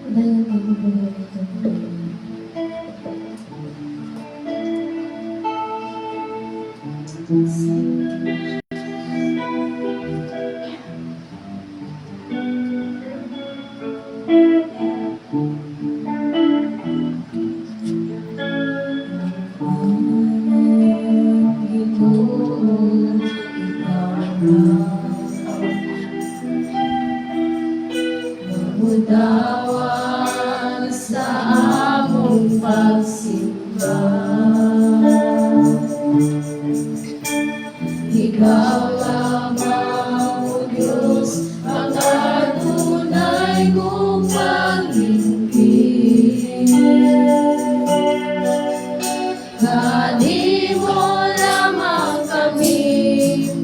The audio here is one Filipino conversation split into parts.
Dayan ako po ito. Utawan sa among pagsimba, Ikaw lamang, O Diyos, ang adunay kong pag-ibig. Kanimo lamang kami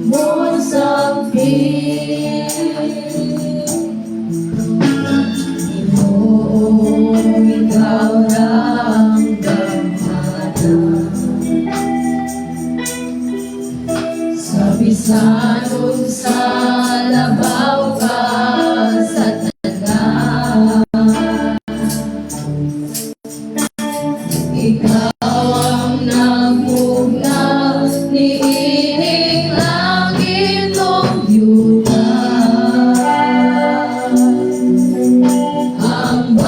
mo sampit. Ikaw lang damhana sa bisanong sa labaw ka sa tanan. Ikaw ang nagmugna ni ining langit o yuta. Ang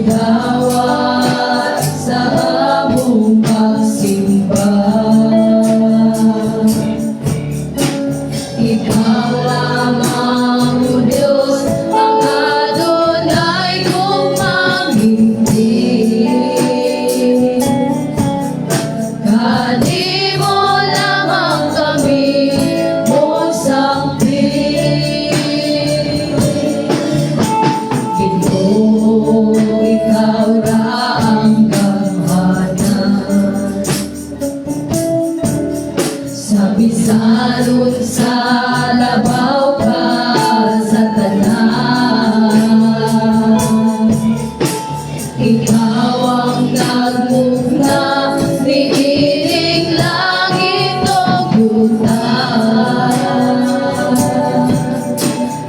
dawat sa among pagsimba, Ikaw lamang, O Diyos, ang adunay kong pag-ibig. Kanimo lamang kami mo sampit. Ikaw ra ang damhana sa bisanong sa labaw ka sa tanan. Ikaw ang nagmugna ni ining langit o yuta.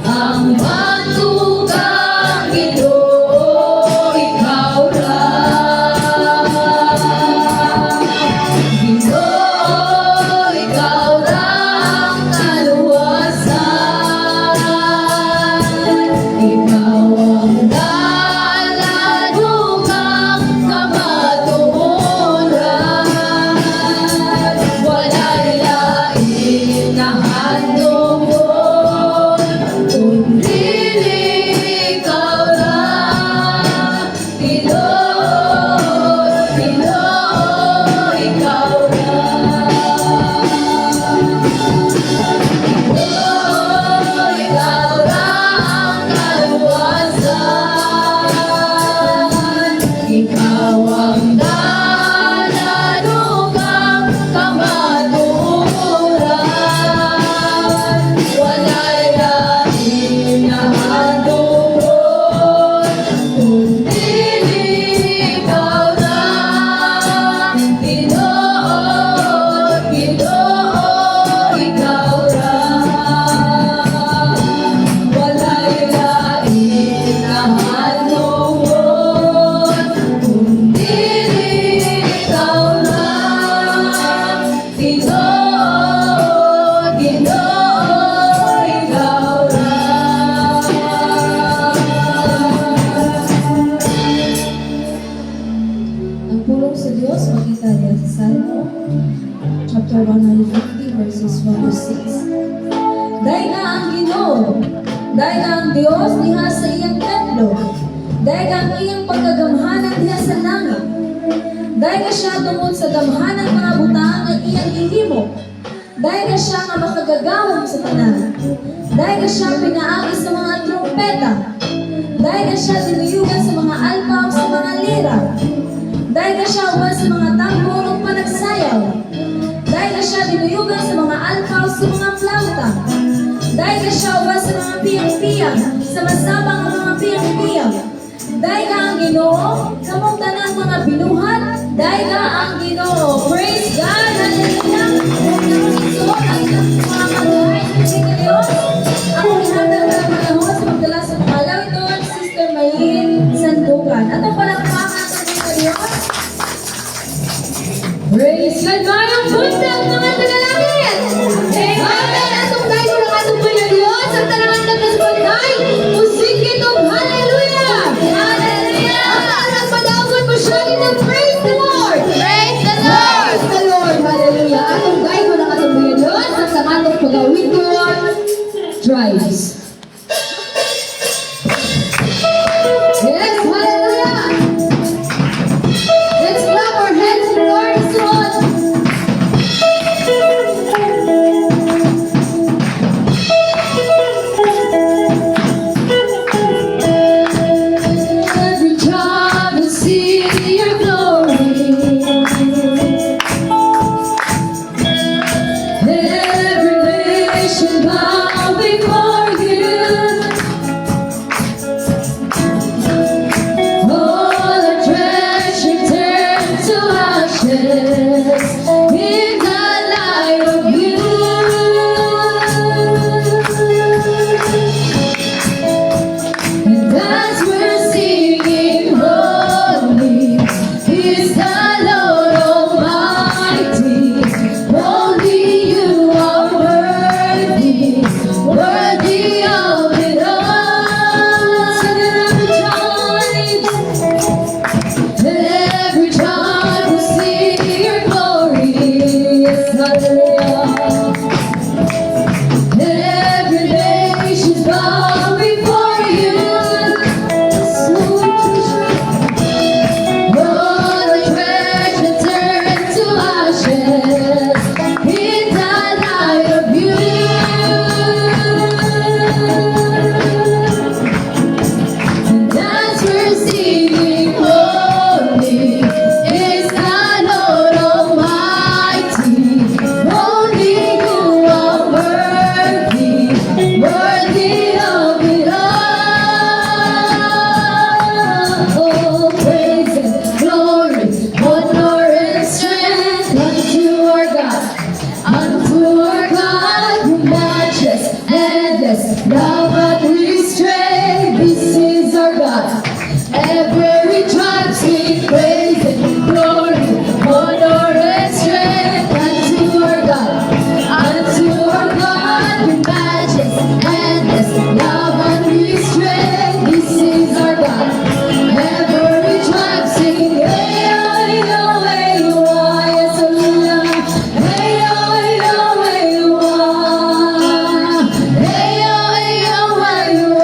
Ang batugang Ginoo, ikaw ra. Ginoo, ikaw ra ang kaluwasan. Ikaw ang daladugang kamatuoran. Walay lain na handog kundi ikaw lang. Ginoo, Ginoo, ikaw lang. Ginoo, ikaw lang ang kaluwasan. Ikaw ang daladugang kamatuoran. Walay lain na handog kundi ikaw lang. Ginoo, Ginoo, ikaw lang. Walay lain na handog kundi ikaw lang. Ginoo, Ginoo, ikaw lang. Ang pulong sa Diyos, makita niya sa Salmo, chapter 150, verses 1 to 6. Dahil na ang Ginoo, dahil na ang Diyos diha sa iyang templo, dahil na ang iyang pagkagamhanan diha sa langit, dahil na siya tungod sa damhanan mga butaang ang iyang ihimo, dahil na siya nga makagagawang sa tanan, dahil na siya pinaagi sa mga trumpeta, dahil na siya dinuyugan sa mga alpaw sa mga lira, dahil na siya uban sa mga tambor ug panagsayaw, dahil na siya dinuyugan sa mga alpaw sa mga flauta, dahil na siya uban sa mga piyang-piyang, sa masabang ang mga piyang-piyang, dahil na ang Ginoo, kamong tanan mga binuhat, dahil na ang Ginoo. Praise God! Hallelujah! Huwag na mong isuot ang ilang mga magahay ng Diyos. Ako ihatag na panahon sa pagdala sa mga alawiton, Sister Maylin Sandukan. At ang palakpakan sa Diyos. Praise God! Mayong buntag mga tagalangit! Amen! Atong tayo ng atong mga Diyos at talangan na kasbagay. Musik itong hallelujah! Hallelujah! At nagpadagot mo siya ng praise the Lord! Praise the Lord! Praise the Lord! Hallelujah! Atong tayo ng atong mga Diyos at sa atong pagawin ko drives. Yes! Hallelujah! Let's clap our hands to the Lord this one. Every time I see your glory, every nation bow before you. All the treasure turned to ashes in the light of you. And as we're singing, holy is the Lord Almighty. Only you are worthy, worthy of it all. So every time we see your glory, yes, hallelujah. Every nation's bow before you. All the treasure turned to ashes in the light of you. And as we're singing, holy is the Lord Almighty. Only you are worthy, worthy of it all. Oh, praise and glory, honor and strength unto our God, who matches endless love and restraint. This is our God. Every tribe sing praise and glory, honor and strength unto our God, who matches endless love and restraint. This is our God. Every tribe sing, hey, oh, oh, hey, oh, yes, hallelujah. Hey, oh, hey, oh, oh. Hey, oh, hey, oh, hey, oh.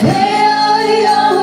Hey, oh,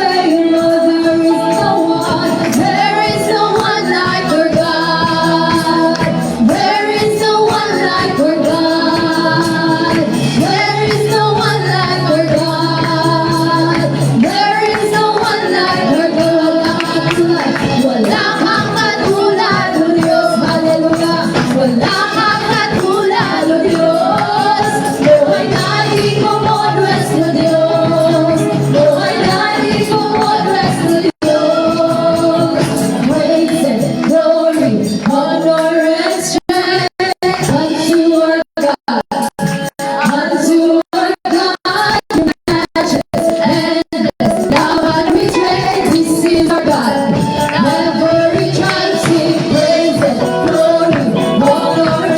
Every tribe sing praise and glory, honor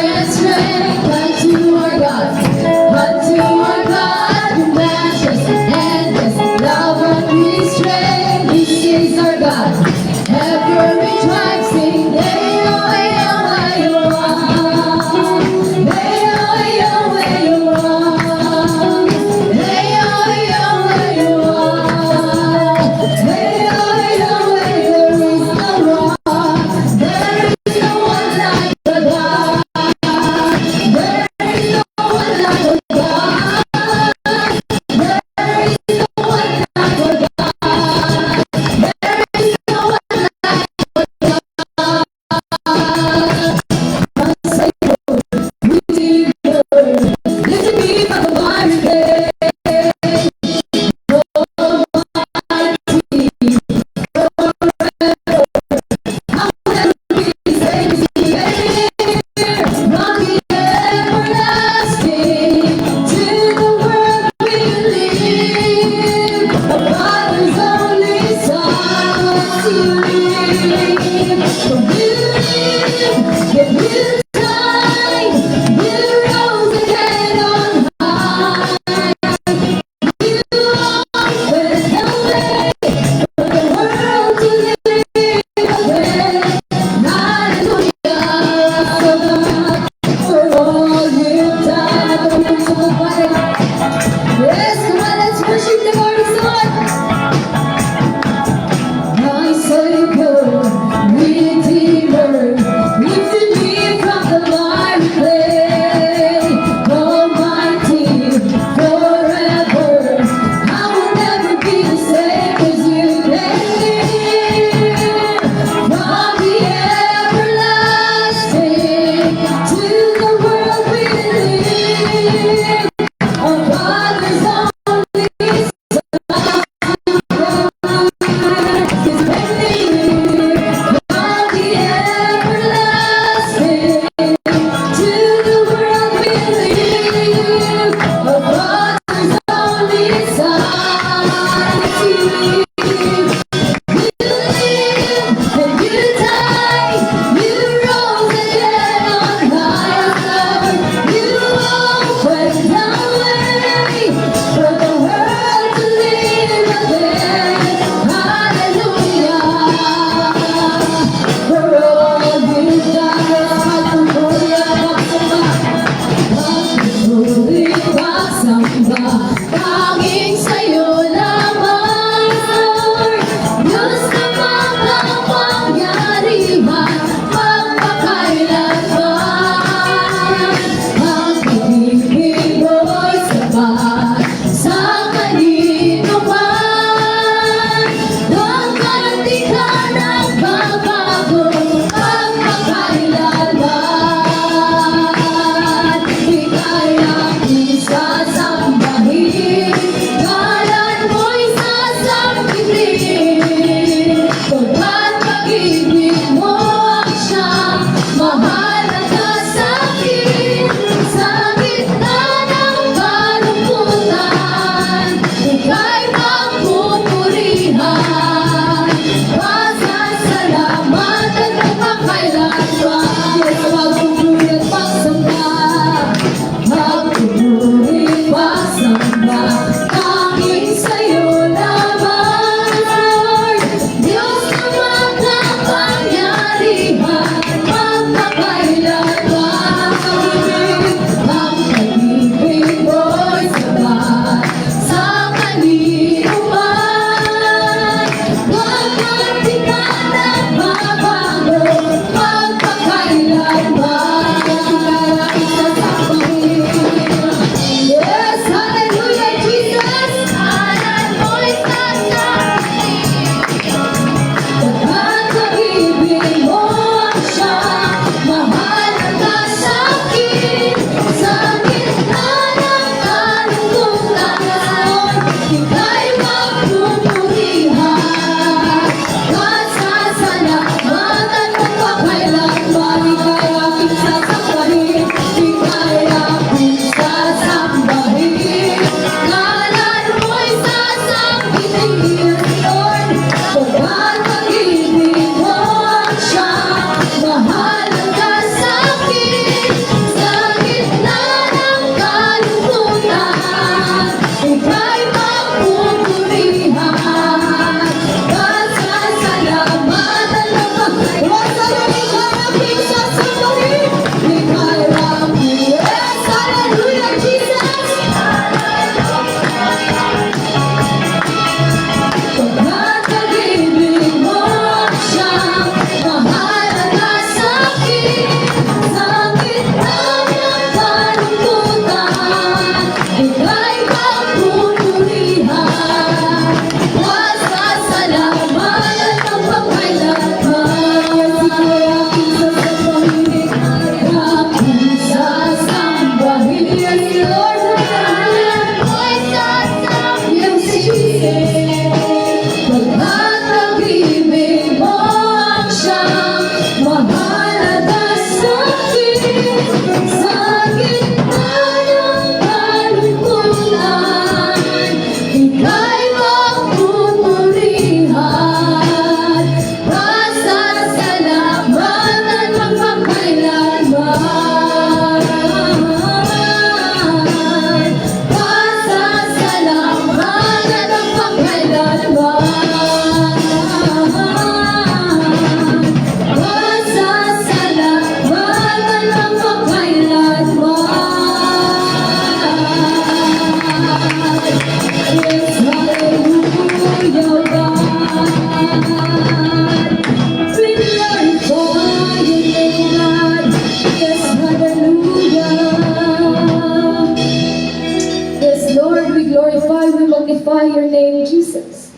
glorify your name, Jesus.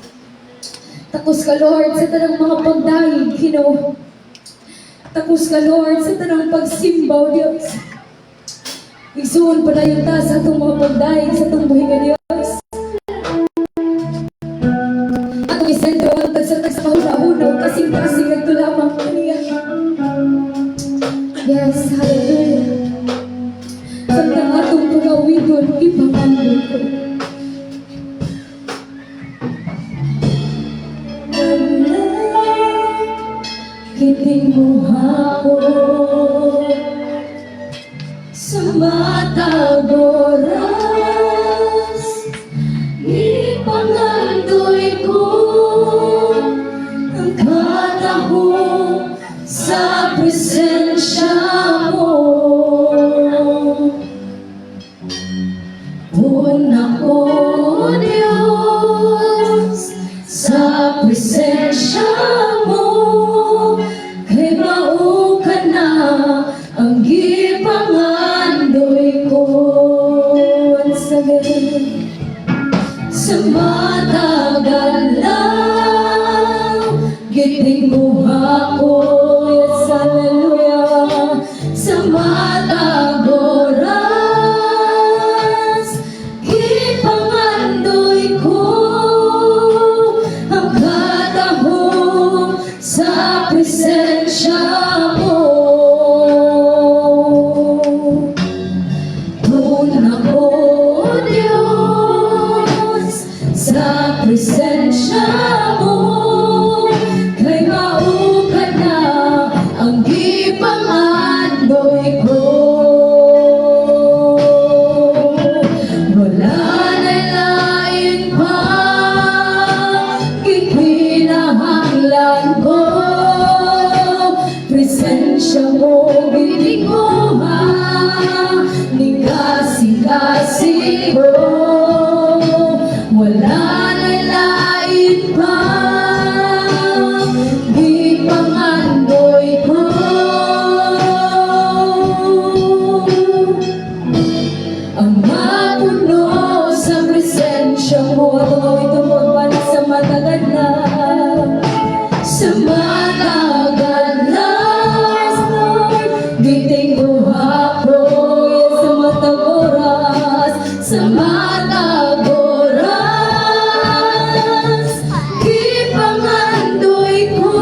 Takos ka, Lord, sa tanang mga pagdahig, Ginoo. Takos ka, Lord, sa tanang pagsimbaw, Diyos. Isuon pa na yung ta sa itong mga pagdahig, sa itong buhay ka, Diyos. Atong isentro ang tagsatag sa mahuna-hunaw, kasing-kasing at lamang kaniya. Yes, hallelujah. Tandang atong pagawidon, ipamandon ko. Kiting mo hapon sa matag oras, ipangandoy ko ang katahong sa presensya mo. Una ko, Diyos, sa presensya mo. Kay mao ka na ang gipangandoy ko. Once again, sa matagal lang gitinguha ko. Yes, hallelujah. Sa matag oras gipangandoy ko ang katahong sa presensya mo. Doon ako, Diyos, sa presensya mo. Kay mao ka na ang gipangandoy ko. Wala na lain pa ipinahanglan ko. Presensya mo bininguha, ni kasi-kasi ko. Wala na lain pa ipangandoy ko. Ang mapuno sa presensya mo. Ito mo para sa matagal na. Sa matagal na, gitinguha ko. Sa matag oras, sa matag oras, ipangandoy ko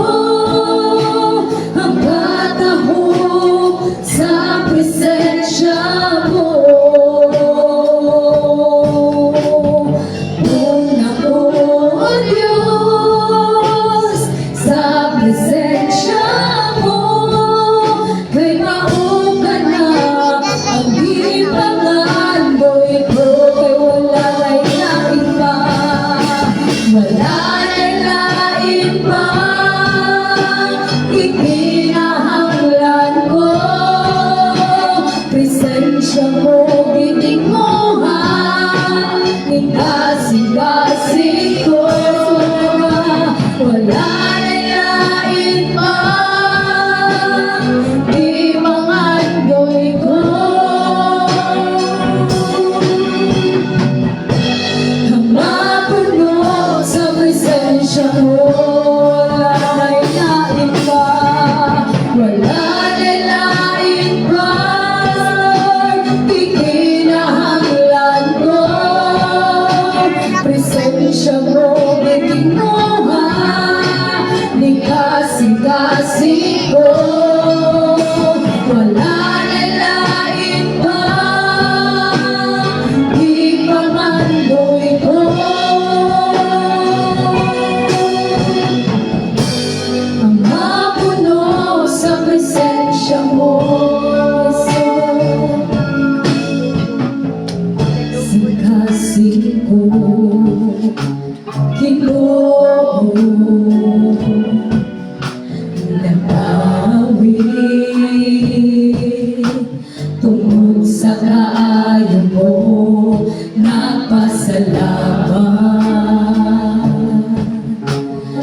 ang katahong sa presensya mo. Una ko, Diyos, sa presensya mo. Kay mao ka na ang gipangandoy ko. Kay wala na lain pa, wala na lain pa ipinahanglan ko. Presensya mo gitinguha, ni kasi-kasi ko. Wala na lain pa ipangandoy ko. Ang mapuno sa presensya mo. Wala na lain pa, wala na lain pa ikinahanglan ko. Presensya mo gitinguha, ni kasi-kasi ko. Wala na lain pa ipangandoy ko. Ang mapuno sa presensya mo. Kasi ko, Ginoo, nanawi tungod sa kaayo mo, nagpasalamat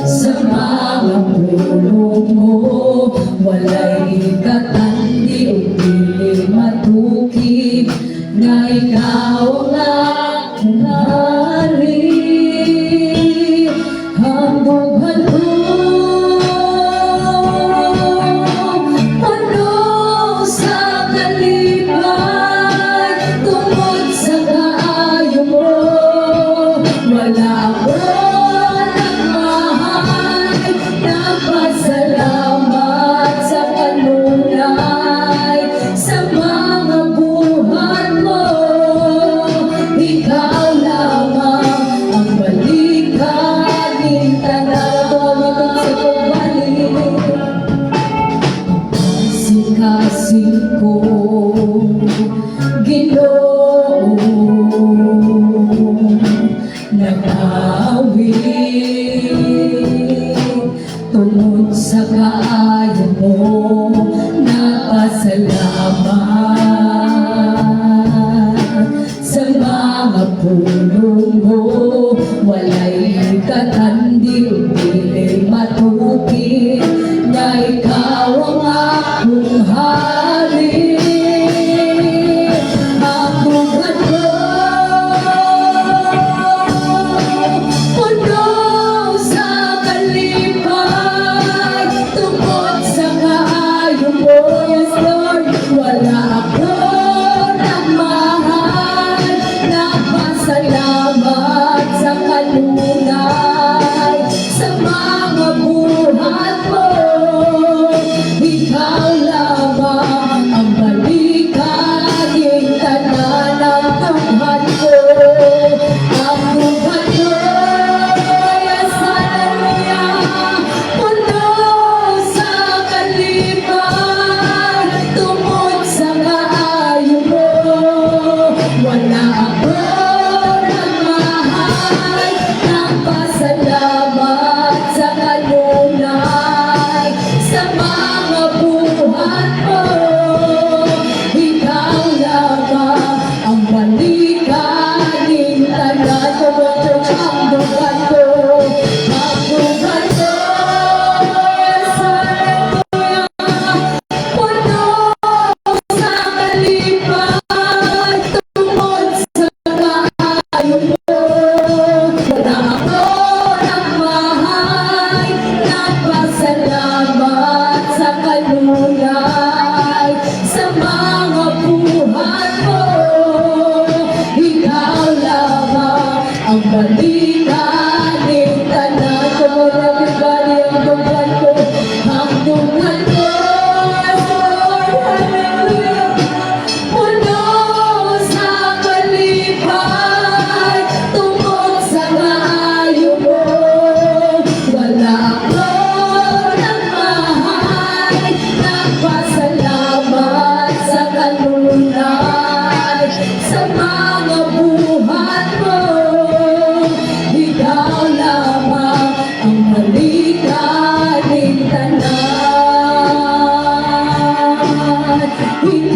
sa mga pulong mo. Walay katandi o dili matukib, nga ikaw ang aking hari.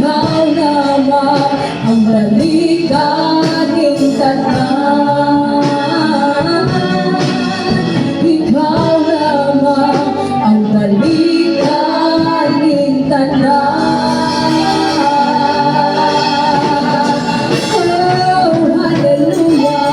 ikaw lamang ang malikaning tanan. Ikaw lamang ang malikaning tanan. Oh, hallelujah.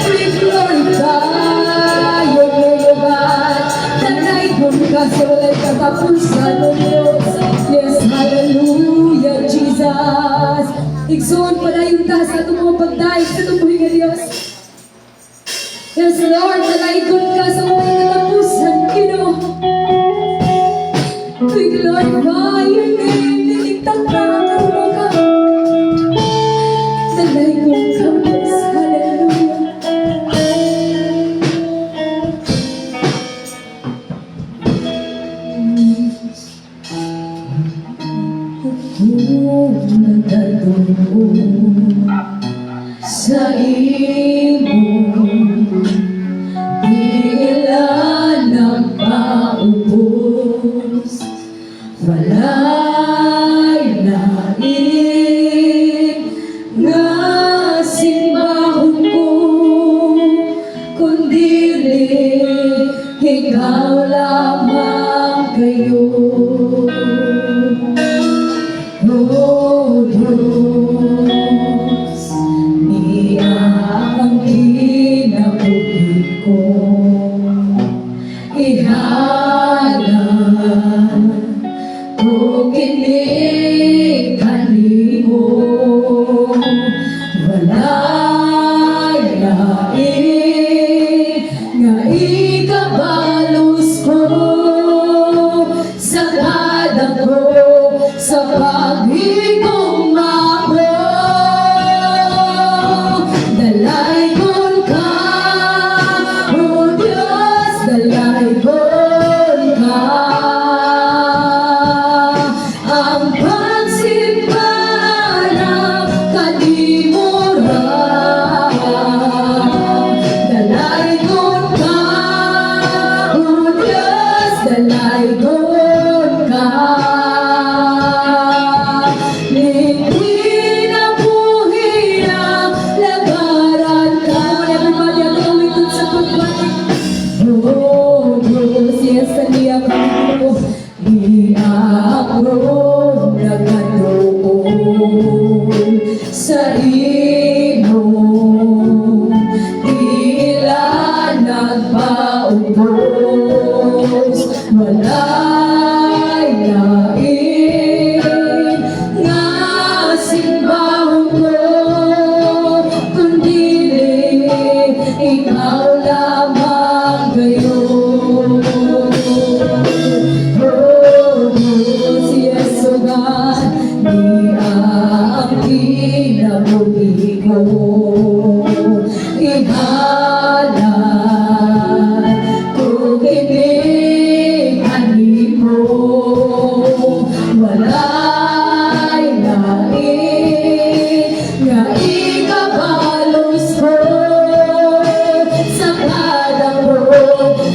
We glorify your name, O God. Tanay kong kasulay katapusan ng Diyos. Yes, hallelujah, Jesus. Igsoon pala yung taas at mga pagdaig sa tumuhin ng Diyos. Yes, Lord, nalaikot ka sa mga katapusan, Ginoo. We glorify your name, niligtas ka, karulo ka. Nalaikot ka, Diyos, hallelujah. Kung nagdadong sa imo, di ilan nagpaubos, walay lain nga simbahon ko, kundili ikaw lamang kayo. Oh Diyos, niya ang kinabuhi ko, ihalan ko kini kanimo, walay lain nga ikabalos ko sa kadang ko, sa paghigong ako. Dalaygon ka, O Diyos, dalaygon ka. Ang pagsimbahan kalimutan. Dalaygon ka, O Diyos, dalaygon ka. Hindi na buhi ang lagaran ka. Everybody, ang tumingin sa pagbalik. Oh Diyos, yes, niya kami ko. Niya ako nagkatuon sa imo. Ilan nagpaubos, walay lain nga simbahon ko, kundili ikaw lamang kayo. Oh Diyos, yes, O God, niya ang kinabuhi ko, ihalan ko kini kanimo, walay lain nga ikabalos ko sa kadang ko,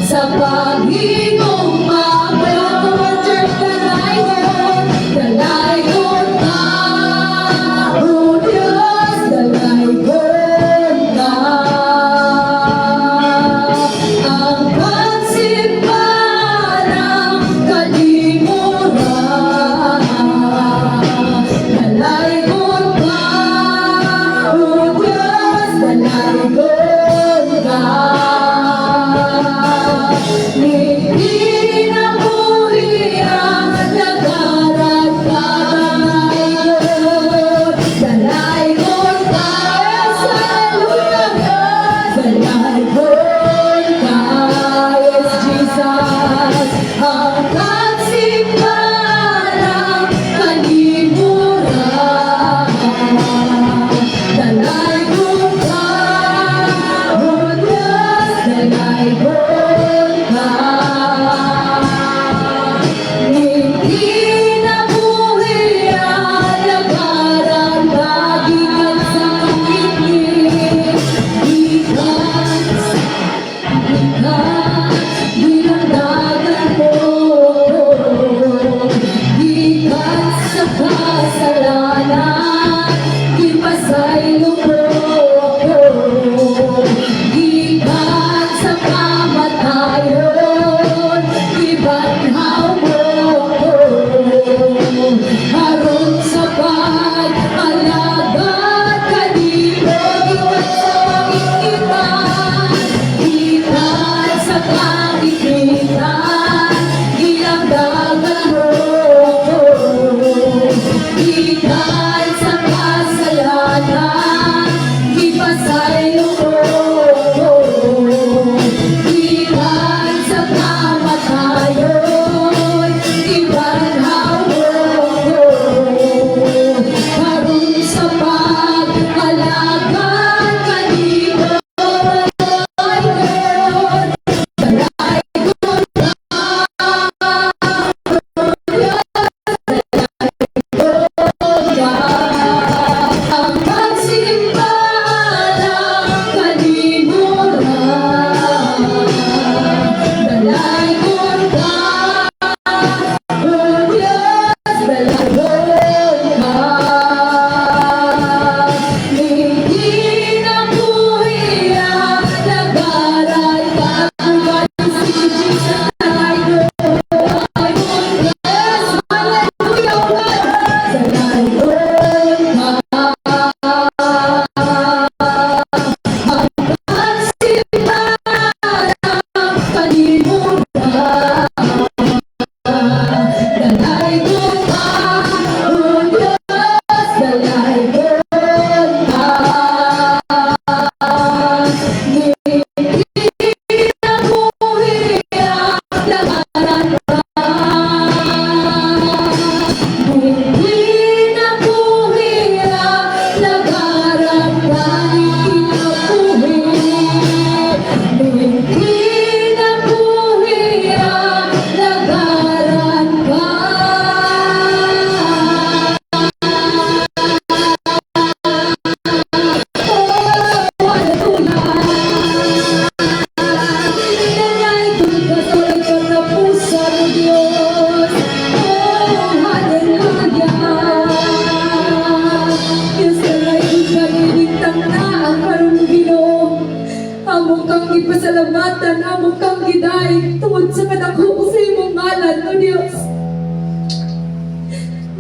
sa paghigong mabot. Dalaygon ka, O Diyos, dalaygon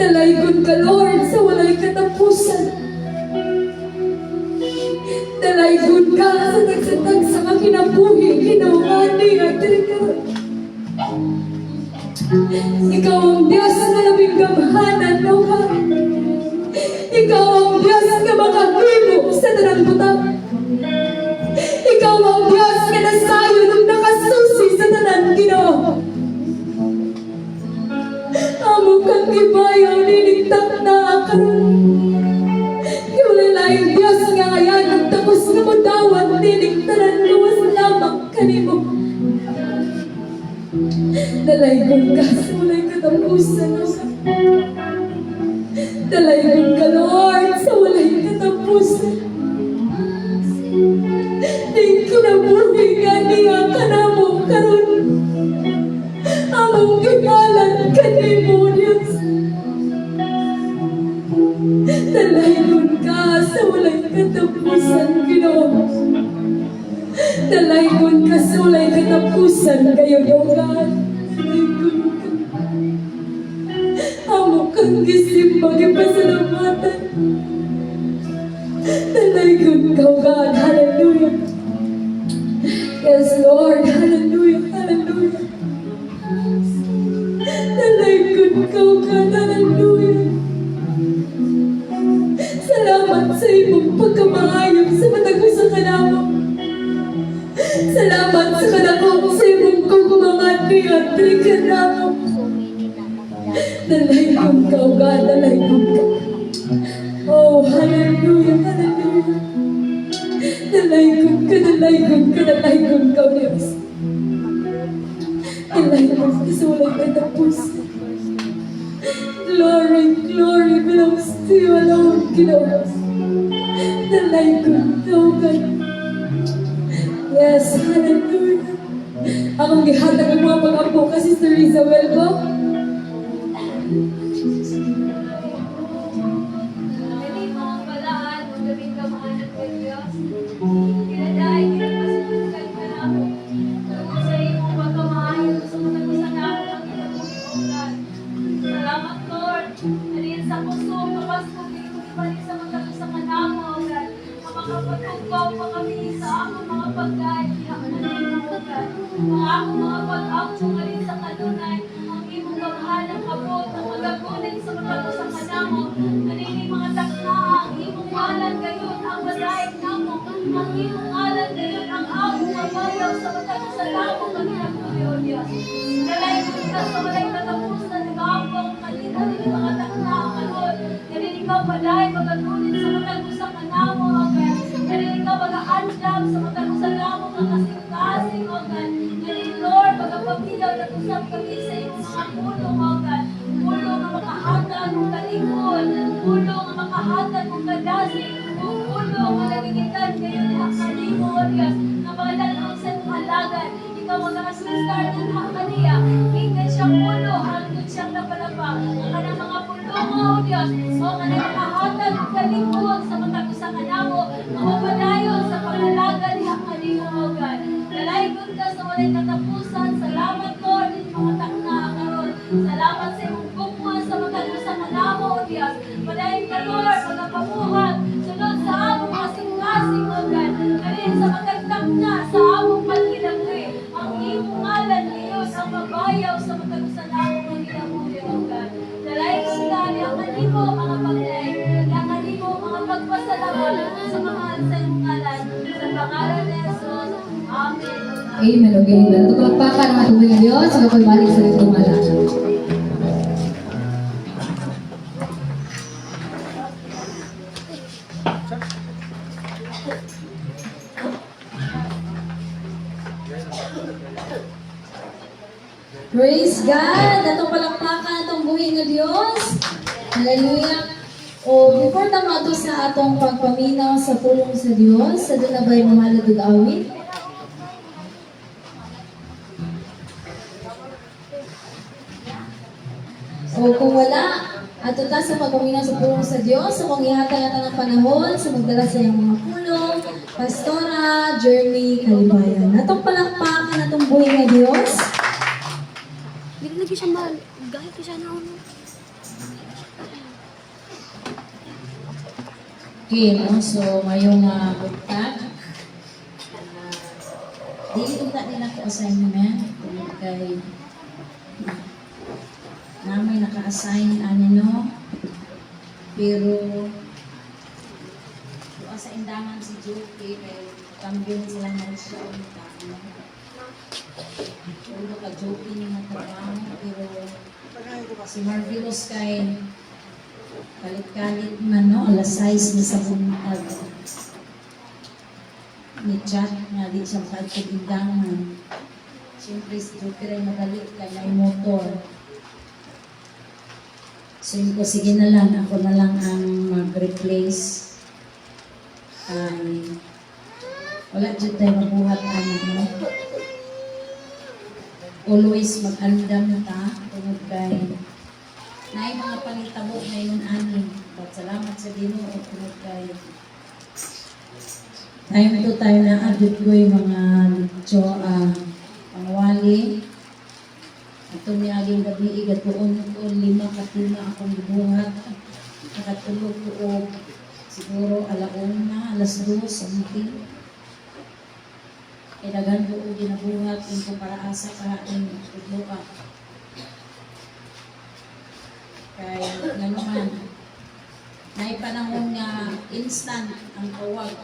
Dalaygon ka, Lord, sa walay katapusan. Dalaygon ka sa nagsatag sa kinabuhi, kinawani, at ikaw. Ikaw ang Diyos na labing gamhanan, no ka? Ikaw ang Diyos na makahimo sa tanang butang. Ikaw ang Diyos na nasayo ng nakasusi sa tanan, Ginoo. Amo kang ibayaw, niligtak na karon. Iwalay Diyos nga ayan, ang tapos na mudawat, niligtaran luwas lamang kanimo. Dalaygon ka sa walay katapusan, no ka? Dalaygon ka, Lord, sa walay katapusan. Di kinabuhi nga niya ka na mo karon. Among gigalan kanimo, Diyos. Dalaygon ka sa walay katapusan, Ginoo. Dalaygon ka sa walay katapusan kayo, God. Dalaygon ka. Amo kang gisimba, gipasalamatan. Dalaygon ka, God. Hallelujah. Yes, Lord. Hallelujah. Hallelujah. Dalaygon ka, God. Hallelujah. Salamat sa imong pagkamahayag sa matag sa kanamo. Salamat sa kanako sa imong kukumangan niya at kanamo. Dalaygon ka, God. Dalaygon ka. Oh, hallelujah. Hallelujah. Dalaygon ka, dalaygon ka, dalaygon ka, Diyos. Dalaygon ka sa walay katapusan. Glory, glory belongs to you alone, Ginoo. Dalaygon ka, God. Yes, hallelujah. Akong gihatag ang mga pag-apo ka, Sister Isabel ko. Dali mga balaan, magabing kamahanan kay Diyos. Kinadaay, kinapasukan ka namin. Tungkol sa iyong pagkamahayag, gusto mo na gusto na ako ang kinabuhiugan. Salamat, Lord. Daliin sa puso, kapasko, ibalik sa mga sa kanamo, God. Makapagkugaw pa kami sa akong mga pagkain, God. Mga akong mga pag-apo, ngayon sa kanunay, ang imong kamahal abot, ang magagunin sa mga sa kanamo, kanini mga takna, ang imong ngalan gayon, ang balaig namo, ang imong ngalan gayon, ang akong mabayaw sa mga sa lamo, kanina po yun, Diyos. Dalayin ko ka sa walay katapusan, nag-aapong kanina, mga takna, ang alon, kanini ikaw balaig, magagunin sa mga sa kanamo, okay? Kanini ikaw mag-aandam sa mga sa lamo, mga kasing-kasing, okay? Kanini Lord, magpapilaw na kusap kami sa iyong mga pulong, okay? Pulong na makahatag ng kalingon, pulong na makahatag ng kadasig, pulong na nagigitan kayo ni Hakanimo, Diyos, na mga lalong sa halagan. Ikaw mag-asustar ng Hakaniya, hinggan siyang pulo, hanggang siyang napalapang. Ang kanang mga pulong mo, Diyos, o kanang makahatag ng kalingon sa matagusakan namo, mapapadayon sa panalaga ni Hakanimo, God. Dalaygon ka sa walay katapusan. Salamat, Lord, in mga takna karon. Salamat sa imong gugma sa matagusakan namo, Diyos. Padayon ka, Lord, magapamuhat, sunod sa among kasing-kasing, O God. Karin sa magagtak na sa among pagkilagri. Ang imong ngalan ngayon ang mabayaw sa matagusan namo, mga ginabuhi, O God. Dalaygon ka, ang kanimo mga pagdaig, ang kanimo mga pagpasalamat sa mga sa iyong ngalan. Sa pangalan ni Jesus. Amen. Amen, okay, amen. Ito palakpakan ang ating mga Diyos, sa kapal balik sa itong ngalan. Praise God! Atong palakpakan atong buhi nga Diyos. Hallelujah! O before tama to sa atong pagpaminaw sa pulong sa Diyos, sa doon na ba'y mahal na awit? O kung wala, ato ta sa pagpaminaw sa pulong sa Diyos, so kung ihatag natin ang panahon sa magdala sa iyong mga pulong, Pastora Jeremy Kalibayan. Atong palakpakan atong buhi nga Diyos. Hindi lagi siya mahal. Gahit ko siya na ano. Okay, no? So, ngayong bugtag, dili unta din ako assignment tungod kay namay naka-assign ano no, pero sa indaman si Joki kay kambyon sila ng siya unta ano. Ulo ka Joki ni trabaho pero si Marvelous kay kalit-kalit man no, alas 6 ni sa buntag ni chat nga di siya makagpag-indangan. Siyempre si Joker ay magalit kay may motor. So yun ko, sige na lang, ako na lang ang mag-replace. Ay, wala dyan tayo mabuhat ano, no? Always mag-andam ta, tungod kay na mga pangitabo ngayon ani. But salamat sa Ginoo tungod kay time to time na adjud ko yung mga litso, pangwali. Ito niya aging gabi, igatuon ko, 5 katina akong gibuhat. Nakatulog ko o siguro alauna, alas 2, something. Daghan ko o ginabuhat, yung kung para asa ka, yung tudloa. Kaya nga naman, naipanahon nga instant ang tawag.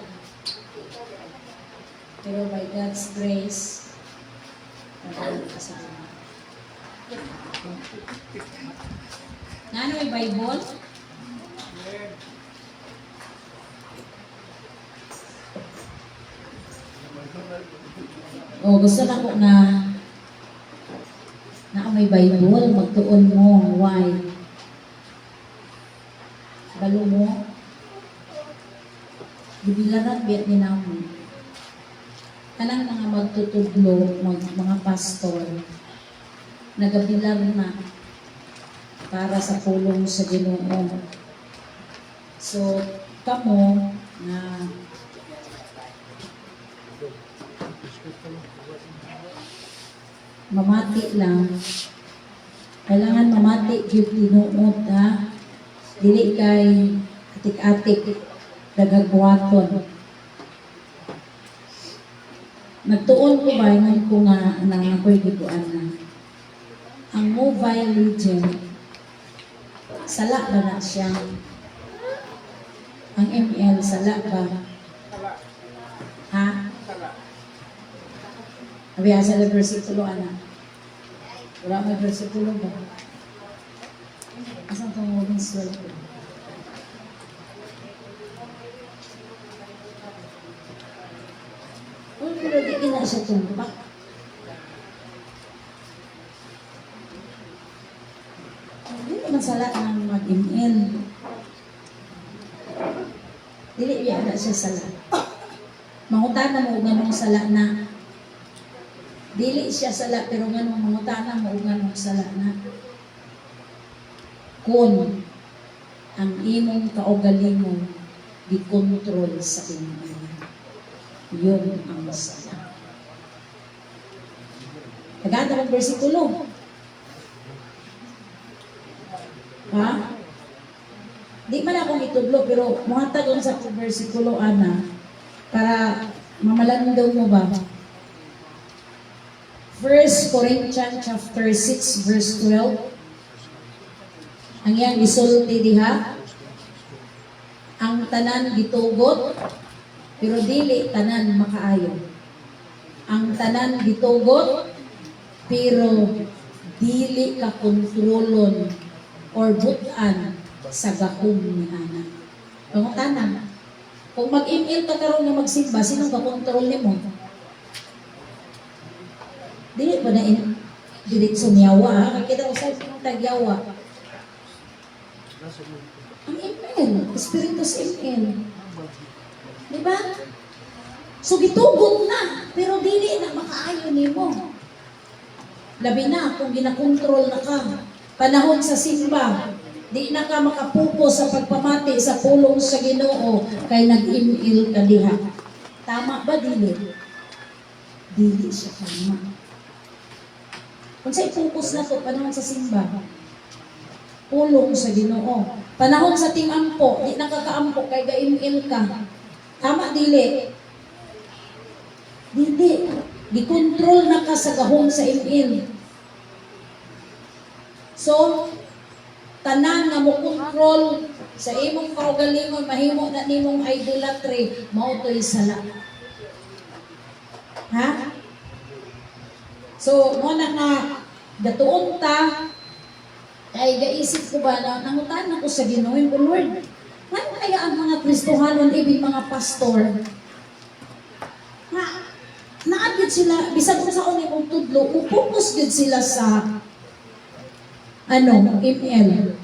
Pero by God's grace, pagkakas kasama. Nga ano yung Bible? O gusto na ko na may Bible, magtuon mo, why? Balo mo, gibilaran biyat ni namin. Kanang mga magtutudlo, mga pastor, nagabilar na para sa pulong sa Ginoo. So, kamo na mamati lang, kailangan mamati yung tinuot ha, dili kay atik-atik dagagwaton. Nagtuon ko ba yun ko nga nang ako'y gituan na ang Mobile Legend sala ba na siya, ang ML sala ba ha? Abi asa na versikulo ana. Wala may versikulo ba? Asan itong huling sweldo? Pero di na siya tumpak. Hindi naman sala ng mag-ML. Dili biya na siya sala. Mangutan na mo ganong sala na. Dili siya sala, pero ganong mangutana mo ganong sala na. Kung ang imong kaugalingon di-control sa imong yun ang sala. Naganda ng versikulo. Ha? Di man akong itudlo, pero muhatag lang sa versikulo, ana, para mamalandong mo ba? 1 Corinthians chapter 6 verse 12. Ang iyang isulti diha, ang tanan gitugot, pero dili tanan makaayo. Ang tanan gitugot, pero dili ka kontrolon or butan sa gahom ni ana. Pangutanang, kung mag-email ka karon nga magsimba, sinong kakontrol nimo? Dili pa na diretso niyawa, ha? Kaya kita usay ng tagyawa. Ang email, Espiritu sa email. Diba? So gitugon na, pero dili na makaayo nimo. Labi na kung ginakontrol na ka. Panahon sa simba, di na ka makapupo sa pagpamati sa pulong sa Ginoo kay nag-email ka diha. Tama ba dili? Dili siya tama. Kung sa i-focus na to, panahon sa simba, pulong sa Ginoo. Panahon sa ting-ampo, di nakakaampo kay gaimil ka. Tama dili. Dili. Gikontrol na ka sa gahom sa imil. So, tanan nga mo control sa imong kaugalingon, mahimo na nimong idolatry, mao to'y sala. Ha? So, mo na nga gatuon ta, kay gaisip ko ba na nangutan ako sa Ginoo ko, Lord, ano kaya ang mga Kristohanon, ibig mga pastor, naagid sila, bisag ko sa unin kong tudlo, upukus gid sila sa ML.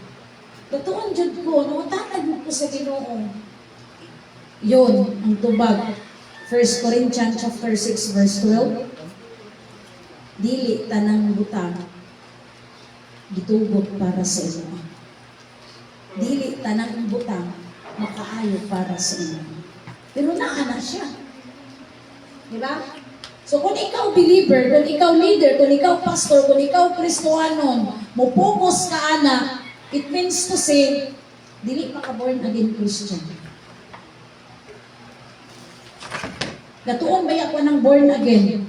Totoo jud ko, nangutan ko sa Ginoo. Yun, ang tubag. 1 Corinthians chapter 6 verse 12. Dili tanang butang gitugot para sa inyo. Dili tanang butang makaayo para sa inyo. Pero naana siya. Diba? So kung ikaw believer, kung ikaw leader, kung ikaw pastor, kung ikaw Kristohanon, mo focus ka ana, it means to say, dili pa ka born again Christian. Gatuon ba ako ng born again?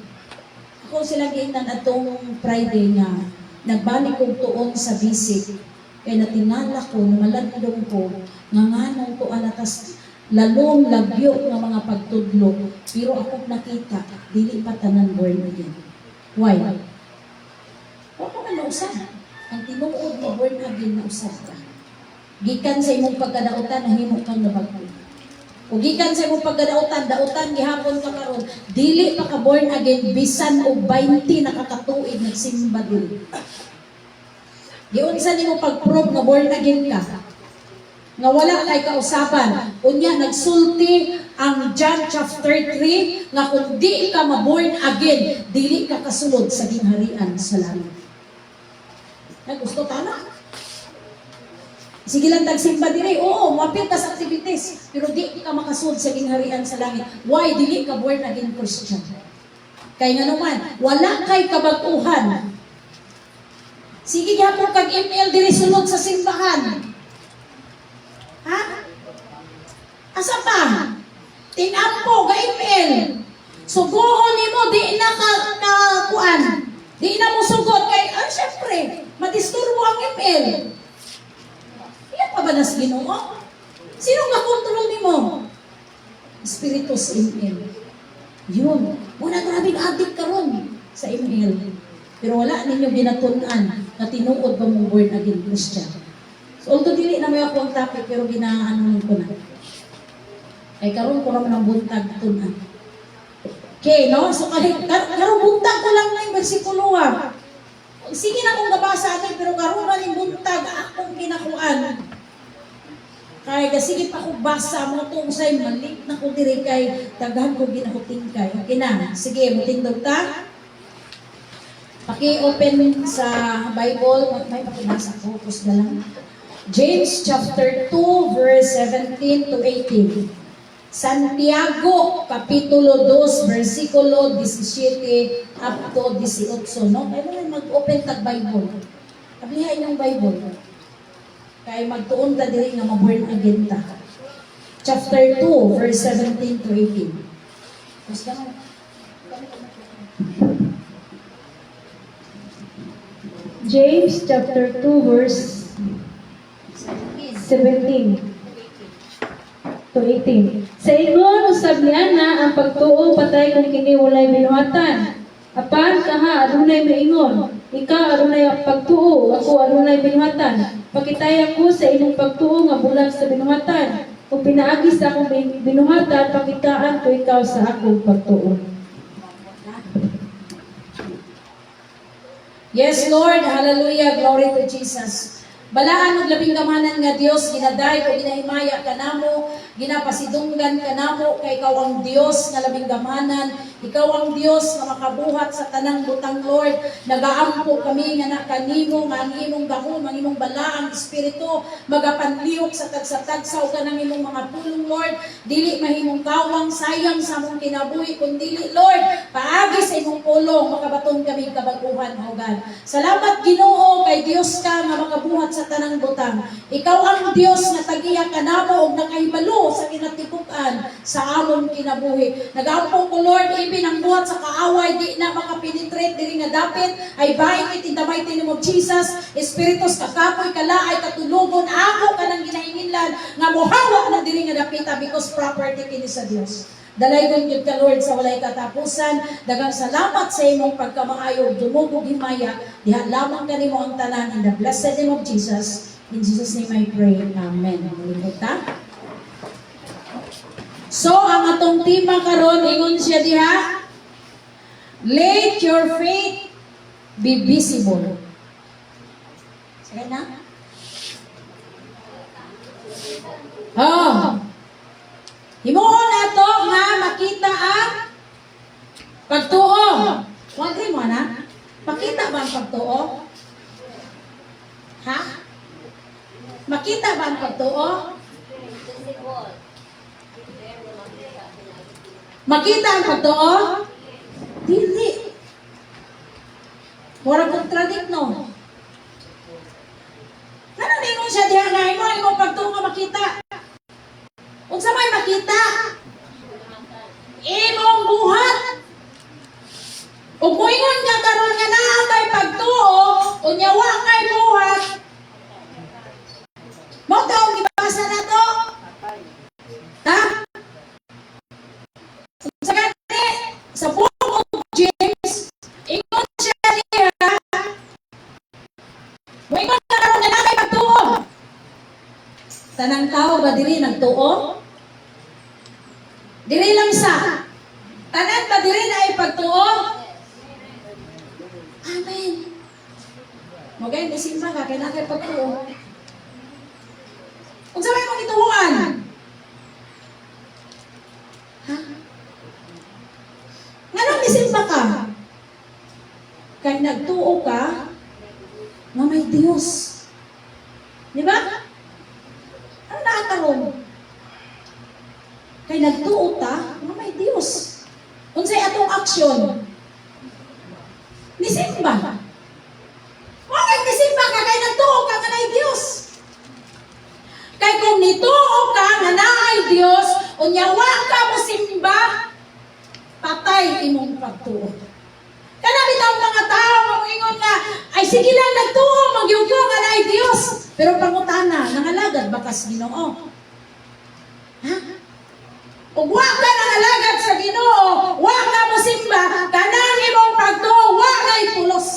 Ako sila giingnan atong Friday nga, nagbalik kong tuon sa visit, kaya natingala ko, namalagdong ko, nga nganong to anatas, lalong lagyo ng mga pagtudlo, pero ako nakita, dili pa tanan born again. Why? Ako man nausap. Ang tinuod mo born again na usap ka. Gikan sa imong pagkadautan, nahimo kang nabagpo. O gikan sa imong pagkadautan, dautan gihapon ka karon, dili pa ka born again, bisan og 20 nakakatuig nagsimba dili. Giunsa nimo pag-prove nga born again ka? Nga wala kay kausaban. Unya nagsulti ang John chapter 3 nga kung di ka ma-born again, dili ka kasulod sa gingharian sa langit. Gusto tana. Sige lang tagsimba diri. Oo, mapil ka sa activities, pero di ka makasulod sa gingharian sa langit. Why dili ka born again Christian? Kay nga naman, wala kay kabag-uhan. Sige gyapon kag email diri sulod sa simbahan. Ha? Asa pa? Tinampo ga email. Sugoon nimo di na ka kuan. Di na mo sugot kay syempre, madisturbo ang email. Iyan pa ba nas Ginoo? Sino nga kontrol nimo? Espiritu sa email. Yun. Wala grabing addict karon sa email. Pero wala ninyo ginatunan na tinuod ba mong born again Christian. So, although dili na may ako ang topic, pero ginaano ko na. Ay karon ko naman ang buntag tunan. Okay, no? So, karon buntag ko lang na yung versikulo ha. Sige na kung nabasa natin, pero karon na yung buntag akong ginakuan. Kaya sige pa ko basa mo itong say, malik na ko diri kay tagahan ko ginahuting kay. Okay na, sige, matindog ta. Paki-open sa Bible, may pakinasa ko, focus na lang. James chapter 2, verse 17 to 18. Santiago, kapitulo 2, versikulo 17 up to 18. No? Kaya naman mag-open tag Bible. Kablihain yung Bible. Kaya magtuon ta diri nga ma-born again ta. Chapter 2, verse 17 to 18. Mas ganun. James chapter 2 verse 17 to 18. Sa ingon usab niya na ang pagtuo patay kung kini walay binuhatan. Apan kaha adunay maingon, ikaw adunay pagtuo, ako adunay binuhatan. Pakitaya ko sa inyong pagtuo nga bulag sa binuhatan. Kung pinaagi sa akong binuhatan, pakitaan ko ikaw sa akong pagtuo. Yes, Lord. Hallelujah. Glory to Jesus. Balaan og labing gamanan nga Dios, ginaday ko ginahimaya kanamo, ginapasidunggan kanamo kay ikaw ang Dios nga labing gamanan, ikaw ang Dios nga makabuhat sa tanang butang, Lord. Nagaampo kami nga na kanimo nga ang imong gahom, ang imong balaang espiritu magapanliok sa tagsa-tagsaw kanang imong mga pulong, Lord. Dili mahimong kawang sayang sa among kinabuhi kun dili, Lord, paagi sa imong pulong makabaton kami kabaguhan, O God. Salamat Ginoo kay Dios ka nga makabuhat sa sa tanang butang. Ikaw ang Dios nga tag-iya kanamo og nakahibalo sa kinatibukan sa amon kinabuhi. Nagampong ko Lord ibin ang buhat sa kaaway di na makapenetrate diri nga dapit ay bind it in the mighty name of Jesus. Espiritus kakapoy kalaay katulugon ako kanang ginahinginlan nga mohawa na diri nga dapita because property kini sa Dios. Dalaygon gyud ka Lord sa walay katapusan. Daghang salamat sa imong pagkamaayo dumugog himaya. Diha lamang kanimo ang tanan in the blessed name of Jesus. In Jesus name I pray. Amen. Malimot ta. So ang atong tema karon ingon siya diha. Let your faith be visible. Sige na. Himuon ato nga makita ang pagtuo. Huwag rin mo na. Makita ba ang pagtuo? Ha? Makita ba ang pagtuo? Makita ang pagtuo? Dili. Mura contradict no. Ano ningon siya diha nga imong pagtuo nga makita? Unsa may makita? Imong buhat. Ug moingon ka karon nga naa kay pagtuo, unya wa kay buhat. Mo taw gibasa na to? Ha? Unsa gani sa book of James, ingon siya diha. Moingon ka karon nga naa kay pagtuo. Tanang tao ba diri nagtuo? Diri lang sa tanan ba diri na ay pagtuo? Amen. Mogay ni simba ka kay nakay pagtuo. Unsa may mong gituuan? Ha? Nganong ni simba ka? Kay nagtuo ka nga may Dios. Di ba? Ano nakakaroon? Kay nagtuo ta nga may Dios. Unsay atong aksyon? Nisimba. Bakit nisimba ka kay nagtuo ka nga nay Dios? Kay kung nituo ka nga naay Dios, unya wa ka mo simba, patay imong pagtuo. Kana bitaw mga tao moingon nga ay sige lang nagtuo magyugyo nga naay Dios. Pero pangutana, nangalagad ba kas Ginoo? Ha? Ug wa ka nangalagad sa Ginoo, wa ka mosimba, kanang imong pagtuo wa nay pulos.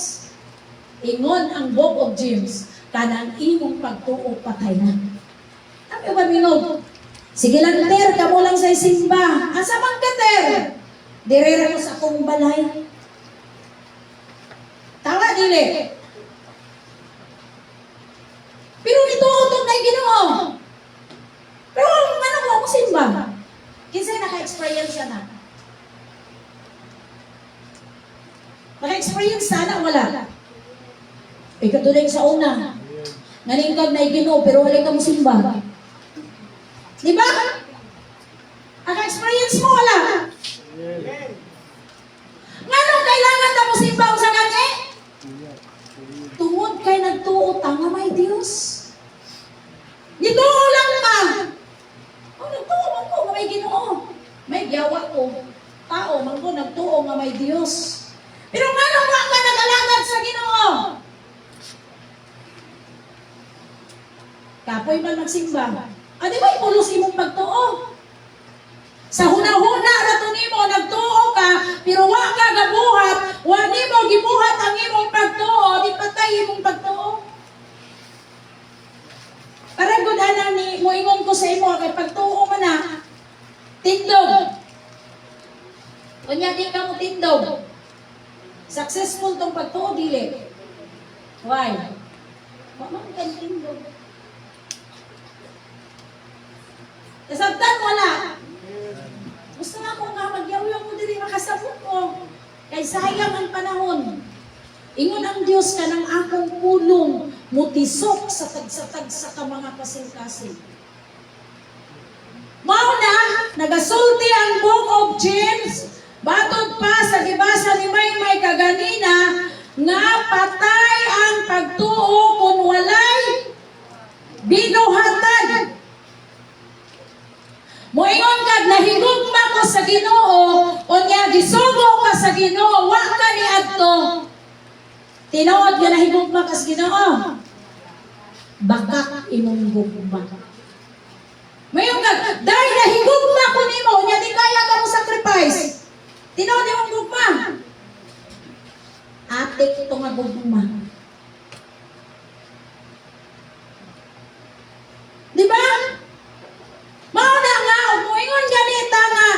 Ingon ang book of James, kanang imong pagtuo patay na. Ano ba minog? Sige lang ter, kamo lang sa simba. Asa man ka ter? Direra ko sa akong balay. Tawa dili. Pero nituotog na Ginoo. Pero ano mo ako simba? Kinsay naka-experience na? Naka-experience sana wala? Katulad sa una. Naningkag na Ginoo pero wala ka mo simba. Di ba? Naka-experience mo wala? Nganong kailangan na mo simba sa gani? Tungod kay nagtuo ta nga may Dios. Nituo lang ka. Nagtuo man ko nga may Ginoo. May giyawa ko. Tao man ko nagtuo nga may Dios. Pero nganong wa ka nagalagad sa Ginoo? Kapoy man magsimba. Di ba ipulos imong pagtuo? Sa huna-huna rato nimo nagtuo ka, pero wa ka gabuhat, wa nimo gibuhat ang imong pagtuo, di patay imong pagtuo. Para gud ana ni moingon ko sa imo kay pagtuo man na tindog. Unya di ka mo tindog. Successful tong pagtuo dili. Why? Wa man kan tindog. Kasabtan wala. Gusto nga ko nga magyaw-yaw mo diri makasabot ko. Kay sayang ang panahon. Ingon ang Dios ka ng akong pulong mutisok sa tagsa-tagsa ka mga kasing-kasing. Mao na, nagasulti ang book of James, batod pa sa gibasa ni Maymay kaganina, nga patay ang pagtuo kung walay binuhatan. Moingon kag nahigugma ko sa Ginoo, unya gisugo ka sa Ginoo, wa ka ni adto. Tinuod nga nahigugma ka sa Ginoo. Bakak imong gugma. Moingon kag dahil nahigugma ko nimo, unya di kaya ka mo sacrifice. Tinuod imong gugma. Atik ito nga gugma. Di ba? Mauna nga, umuingon ganita nga,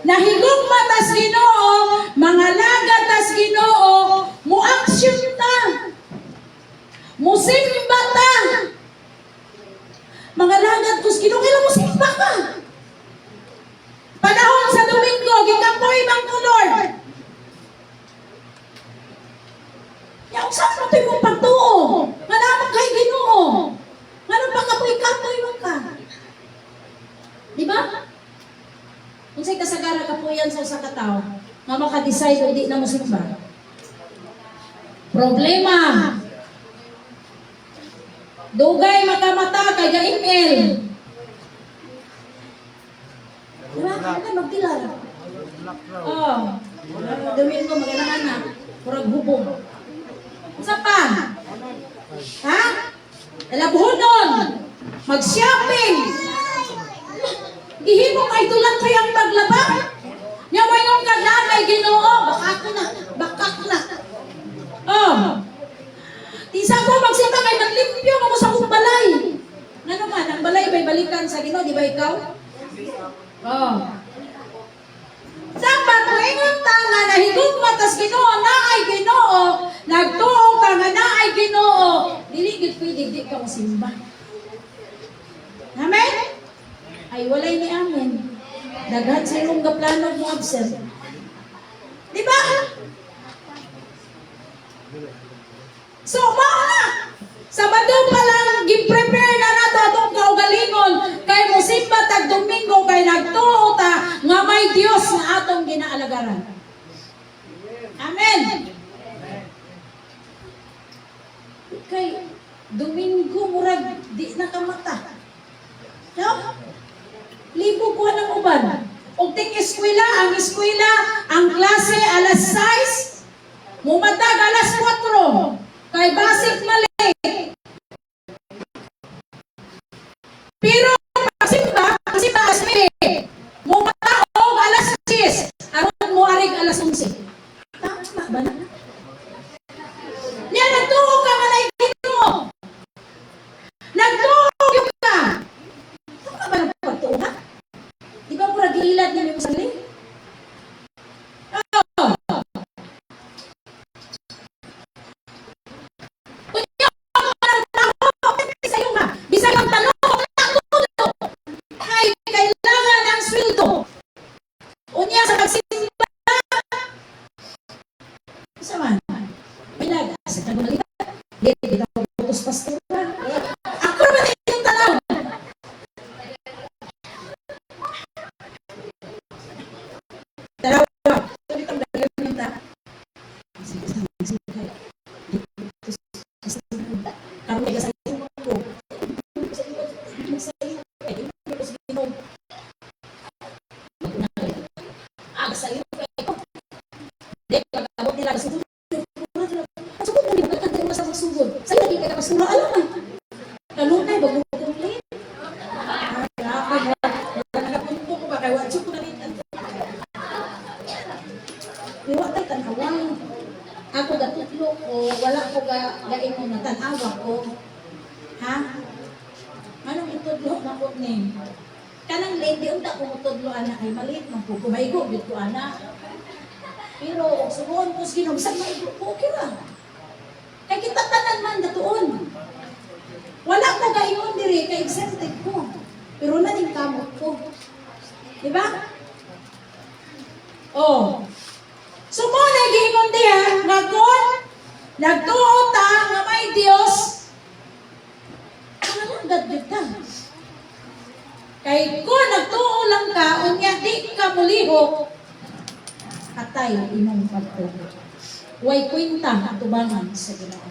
nahigugma tas Ginoo, mga lagat tas Ginoo, mu-action ta, musimba ta. Mga lagat kus Ginoo, kailan musimba ka? Panahon sa Domingo, gikapoy bang ko Lord. Yang saan mo ito mong pagtuo? Nga naman kay Ginoo. Nga naman pagkapoy-kapoy mo ka. Di ba? Kung sa'y kasagara ka po yan sa usa ka tao, nga maka-decide o di na musimba. Problema. Dugay makamata kay ga-email. Diba? Ano magtilar? Oh. Gawin ko magandang anak. Kurag hubog. Isa pa? Ha? Alabuhonon. Mag-shopping. Gihimo kay tulang kayang paglaba. Nya may nung kadaan kay Ginoo, bakak na, bakak na. Oh. Tisa ko magsinta kay maglimpyo mo sa kong balay. Nga naman, ang balay ba'y balikan sa Ginoo, di ba ikaw? Oh. Dapat mo ingon ta nga nahigugma tas Ginoo na ay Ginoo, nagtuo ka nga na ay Ginoo, dili gid pwede di ka mosimba. Amen? Ay walay ni amen. Daghan sa imong gaplano mo absent. Di ba? So, mao na. Sabado pa lang gi-prepare na nato atong kaugalingon kay mosimba tag Domingo kay nagtuo ta nga may Dios nga atong ginaalagaran. Amen. Kay Domingo murag di nakamata. No? Libo ko ng uban. Og ting eskwela, ang klase alas 6, mumatag alas 4. Kay basic mali. Pero pasimba alas 9. Mumataog alas 10. Aron mo arig alas 11. Tama ba na? Nya nagtuo ka nga na Ginoo. Nagtuo ka. Tama ba na pagtuo ha? Di ba mura giilad niya mo sa ling? Ako gatutlo ko, wala ko gain mo na tanawa ko. Ha? Anong itudlo na ko ni? Kanang lady unta ko mutudlo ana ay maliit man ko kumaygo gid ko ana. Pero sugon ko sa Ginoo bisag maigo ko okay ra. Kay kita tanan man datuon. Wala ko gayon diri kay exempted ko. Pero na ning kamot ko. Di ba? Oh. So mo na giingon diha nga kon nagtuo ta nga may Dios. Ano gud ta? Kay ko nagtuo lang ka unya di ka mulihok atay imong pagtuo. Way kwenta atubangan sa Ginoo.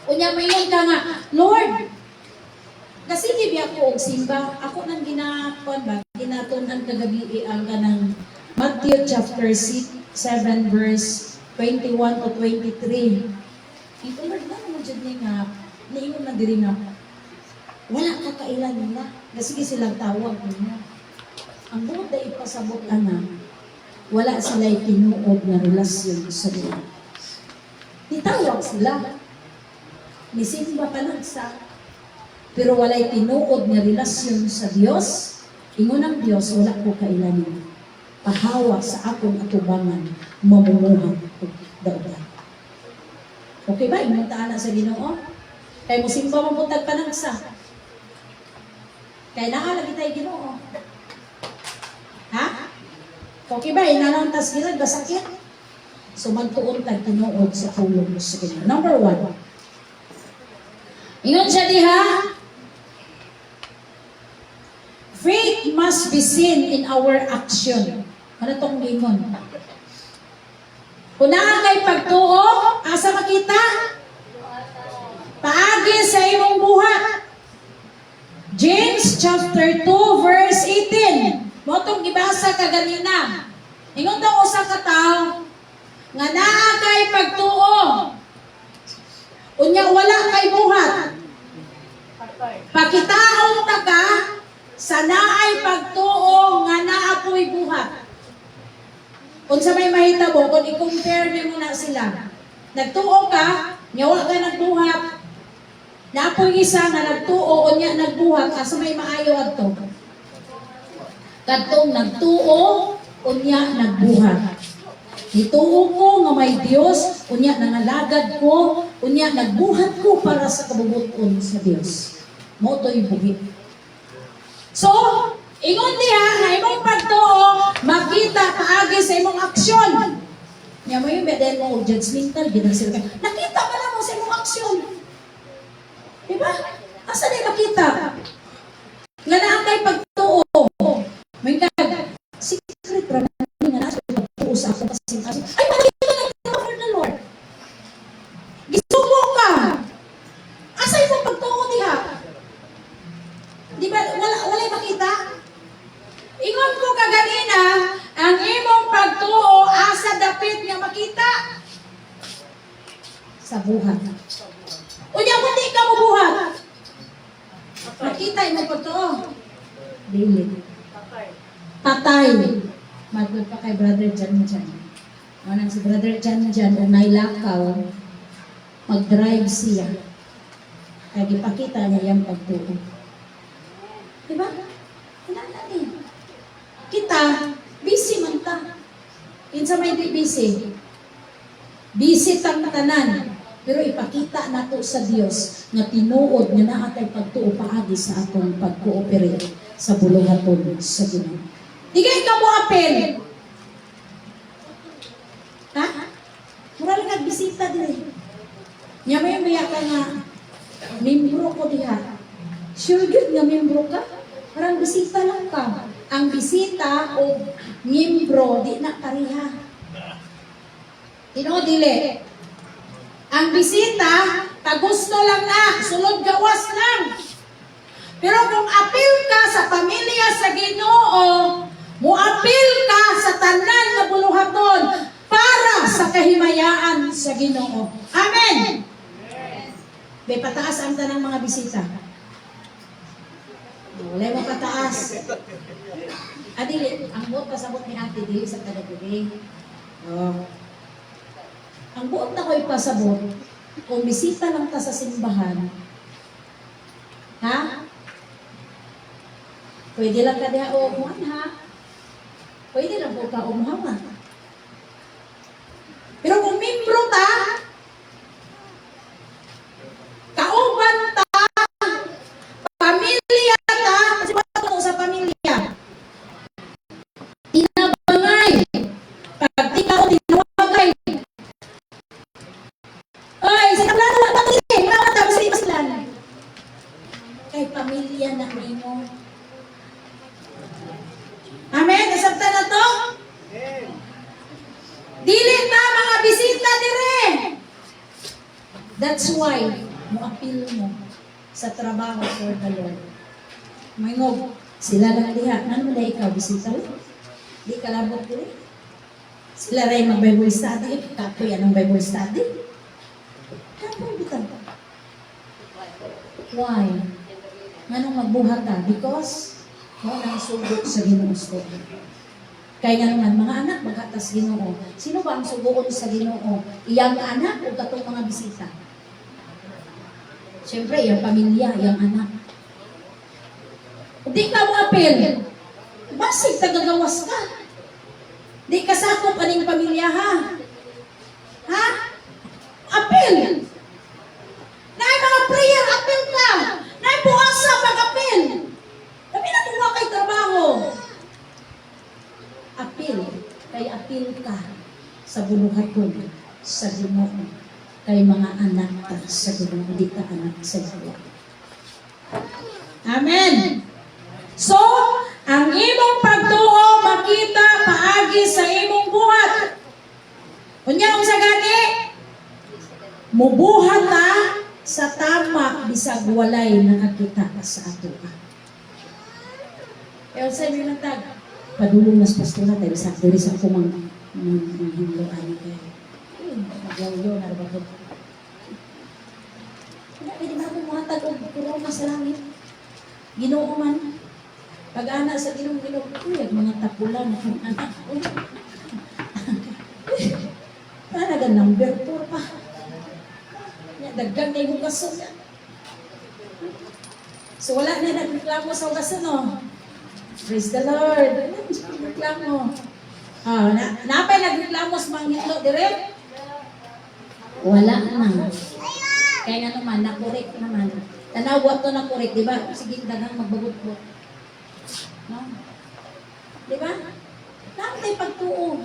Unya mayon ka nga, Lord, kasi di ako og simba, ako nang ginakon ba, ginatunan kagabi ang kanang Matthew chapter 7 verse 21 to 23. Ito Lord na naman dyan nga, niingon na diri nga, wala ka kailan nila, kasi silang tawag nila. Ang buot na ipasabot na, wala sila'y tinuod na relasyon sa Diyos. Titawag sila, nisimba pa lang sa pero walay tinuod nga relasyon sa Dios, ingon ang Dios wala ko kailanin. Pahawa sa akong atubangan, mamumuhan ug daudan. Okay ba? Ingon ta ana sa Ginoo? Kay musimba mamutag panagsa. Kay naa lagi tay Ginoo. Ha? Okay ba? Inanantas gila basakit. So magtuon tag tinuod sa pulong sa Ginoo. Number 1. Ingon siya diha, faith must be seen in our action. Ano tong gingon? Una kay pagtuo, asa makita? Paagi sa imong buhat. James chapter 2 verse 18. Mo tong gibasa kaganina. Ingon daw usa ka tawo nga naa kay pagtuo. Unya wala kay buhat. Pakitaon ta ka sa naay pagtuo nga naa ko'y buhat. Unsa may mahitabo kung i-compare nimo na sila. Nagtuo ka, nyawa ka nagbuhat. Napoy isa nga nagtuo unya nagbuhat asa may maayo adto. Kadtong nagtuo unya nagbuhat. Ituo ko nga may Dios, unya nangalagad ko, unya nagbuhat ko para sa kabubuton sa Dios. Mo to'y buhi. So, ingon diha nga imong pagtuo, makita paagi sa imong aksyon. Nya mo yung beden mo judgmental ginasil ka. Nakita pa na mo sa imong aksyon. Diba? Asa di makita? Nga naa kay pagtuo. May kag secret ra nga nasa pagtuo sa akong kasing-kasing. Ay, makita na for the Lord. Gisubo ka. Asa imong pagtuo diha? Di ba, walay makita? Ingon ko kaganina, ang imong pagtuo asa dapit nga makita sa buhat. Unya mo di ka mo buhat. Makita imong pagtuo. Dili. Patay. Magod pa kay Brother Jan. Manang si Brother Jan o nailakaw, mag-drive siya. Kaya ipakita niya yung pagtuo. Diba? Kilala din. Kita, busy man ta. Insa may di busy. Busy tang tanan. Pero ipakita nato sa Dios nga tinuod nga naa tay pagtuo paagi sa atong pag-cooperate sa bulungaton sa Ginoo. Digay ka mo apel. Ha? Mura lang nagbisita din. Nya may maya ka nga membro ko diha. Sure good nga membro ka? Parang bisita lang ka. Ang bisita o membro, di na pariha. Tino, dili. Ang bisita, pag gusto lang na, sulod gawas lang. Pero kung apil ka sa pamilya sa Ginoo, muapil ka sa tanan na buluhaton para sa kahimayaan sa Ginoo. Amen! May pataas ang tanang mga bisita. Wala mo pataas. Dili, ang buot pasabot ni ate dili sa taga-dili. Ang buot na ko ipasabot, kung bisita lang ta sa simbahan, ha? Pwede lang ka diha o umuhan, ha? Pwede lang po ka umuhaman. Pero kung membro ta, kauban ta, pamilya ta, kasi bato sa pamilya. Tinabangay. Pag ikaw tinawagay. Ay, sa tablado lang pamilya. Wala ka tapos sa sila. Kay pamilya na nimo. Amen? Nasabta na to? Dili na mga bisita dire. That's why appeal mo sa trabaho for the Lord. Mayngog, sila lang diha. Ano na ikaw, bisita? Di ka labot ko rin. Sila rin mag-Bible study. Kapoy, anong Bible study? Kapoy, bitang. Why? Anong magbuhat ka? Because mo nang sugot sa Ginoo. Kaya nga naman, mga anak, maghatas Ginoo. Sino ba ang sugoon sa Ginoo? Iyang anak o katong mga bisita? Siyempre, iyang pamilya, iyang anak. Hindi ka mo apel. Basig tagagawas ka. Di ka sakop aning pamilya, ha? Ha? Apel. Naay mga prayer, apel ka. Naay puasa, mag-apel. Kami na kung kay trabaho. Apil, kay apil ka sa buluhaton sa Ginoo, kay mga anak ka sa Ginoo, hindi ka anak sa Ginoo. Amen. So, ang imong pagtuo makita paagi sa imong buhat. Unya sa gani, mubuhat ta sa tama bisag walay nakakita sa ato. Pero sa inyo lang tag, padulong nas pastora tayo sa diri sa kumang himlo ani kay. Magayo na ba ko. Hindi ba mo hatag og corona sa langit? Ginoo man. Pag ana sa Ginoo mga tapulan ng anak ko. Para ga number 4 pa. Ya dagdag na yung kaso. So wala na nagreklamo sa kaso no. Praise the Lord. Nagreklamo. Napay nagreklamo sa mga hitlo dire? Wala na. Kaya nga naman, nakorek naman. Tanawag to na korek, di ba? Sige, dagang magbagot-bot. No? Di ba? Nakatay pagtuo.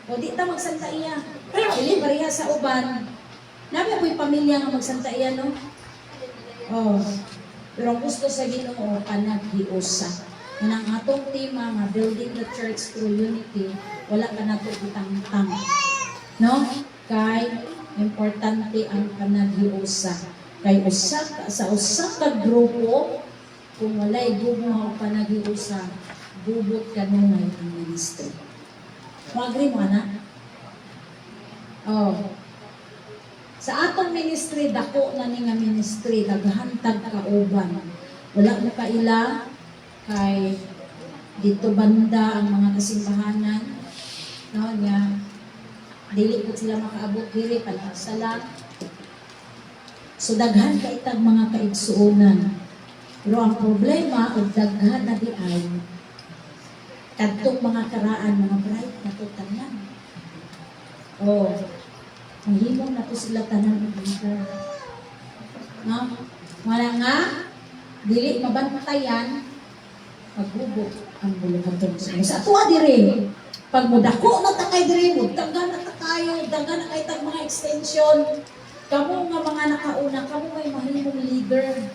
O di ta magsanta iya. Dili pareha sa uban. Nabi ako'y pamilya nga magsanta iya, no? Oh. Pero ang gusto sa Ginoo, panaghiusa. Yan ang atong tema nga building the church through unity, wala ka na ito itang-tang. No? Kay, importante ang panaghiusa. Kay sa usa ka grupo, kung walay gugma o panaghiusa, bubot ka nungay ang ministry. Mag-agree mo, anak? Oh. Sa atong ministry, dako na ni nga ministry, naghantag kauban. Wala mo kaila, kay dito banda ang mga kasimbahanan. No, niya, dili po sila makaabot diri, panagsalat. So, daghan ka itag mga kaigsuunan. Pero ang problema, kung daghan na di ay, kadtong mga karaan, mga bright na to tanan. Oh, mahimong na to sila tanan ng leader. No? Wala nga, dili mabantayan, magbubok ang buluhaton sa sa tuwa diri. Pag mudako na takay diri, mudaghan na takayo, daghan na kay tag mga extension. Kamu nga mga nakauna, kamu may mahimong leader.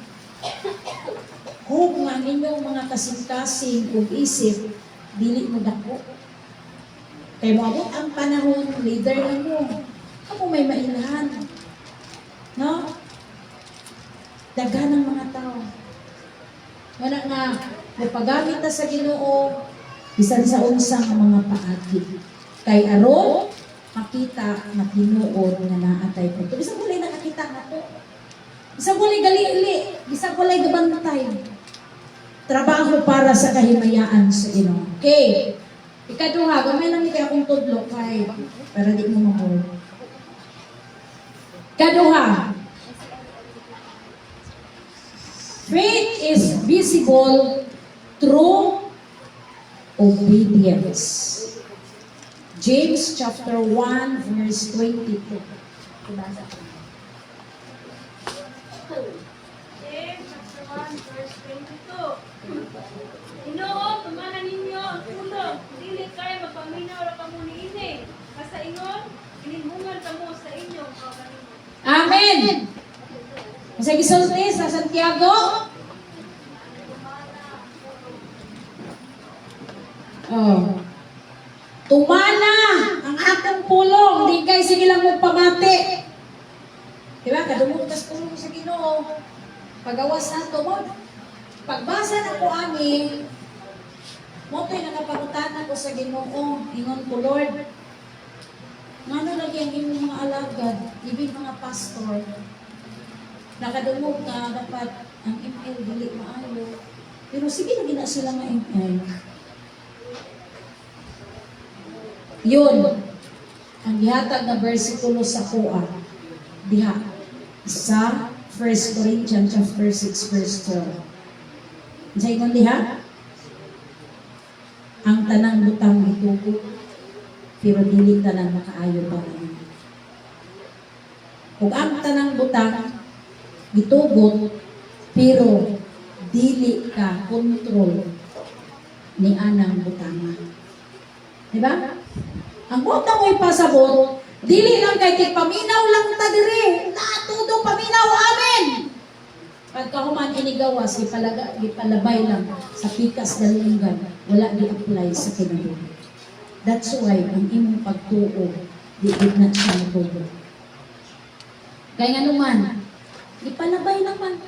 Kung nga ninyong mga kasing-kasing kung isip, dili mo dako. Kaya moabot ang panahon, leader ninyo. Kamu may mailhan. No? Daghan ng mga tao. Wala nga, mapagamit na sa Ginoo, bisan sa unsang mga paagi. Kay aron, makita na tinuod nga naatay po. Bisang mulay nakakita na to. Bisang mulay gali-ili. Bisang mulay gabantay. Trabaho para sa kahimayaan sa Ginoo. Okay. Ikaduha, gamay lang ni kaya akong tudlo kay para di mo mahol. Ikaduha, faith is visible through obedience. James chapter 1 verse 22. James chapter 1 verse 22. Ginoo, tumanan ninyo ang tulog. Dili kayo magpaminaw ra kamo niini. Basta ingon, ginhungan kamo sa inyong kaugalingon. Amen. Sa gisulti sa Santiago. Oh. Tumana ang atong pulong, di kay sige lang magpamati. Diba? Kadumog tas tulong sa Ginoo. Pagawas na to mo. Pagbasa na ko ani, mo to'y nakapangutanan ko sa Ginoo. Ingon ko, Lord, ngano lagi ang imong mga alagad, ibig mga pastor, nakadumog ka, dapat ang ML dili maayo. Pero sige na gina sila nga ML. Yun, ang gihatag na versikulo sa kuha, diha, sa 1 Corinthians chapter 6 verse 12. Sa ingon diha, ang tanang butang itugot, pero dili tanang makaayo pa rin. Kung ang tanang butang itugot, pero dili ka kontrol ni anang butanga. Diba? Ang butang mo'y pasabot, dili lang kay paminaw lang ta diri. Natudo paminaw amin. Pagkahuman inigawas, ipalabay lang sa pikas dalungan, wala di-apply sa kinabuhi. That's why ang imong pagtuo, di na siya natudo. Kaya nga naman, ipalabay naman.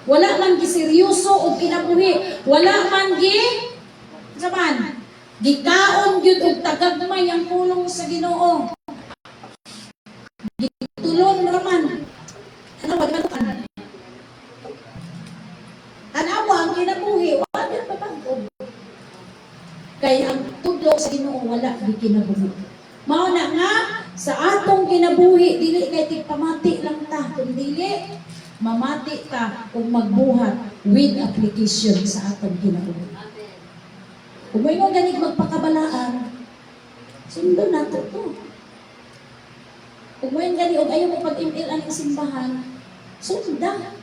Wala man giseryoso o kinabuhi, wala man saman, gikaon gyud og tagagmay ang pulong sa Ginoo. Gitulong naman. Ano ba man? Tanawa ang kinabuhi, wala gyud papangkod. Kaya ang tudlo sa Ginoo wala di kinabuhi. Mao na nga sa atong kinabuhi dili kay tigpamati lang ta, kundi mamati ka kung magbuhat with application sa atong kinabuhi. Kung may mga ganig magpakabalaan, sundo na to. Kung may ganig o ayaw mo pag-email ang simbahan, sunda.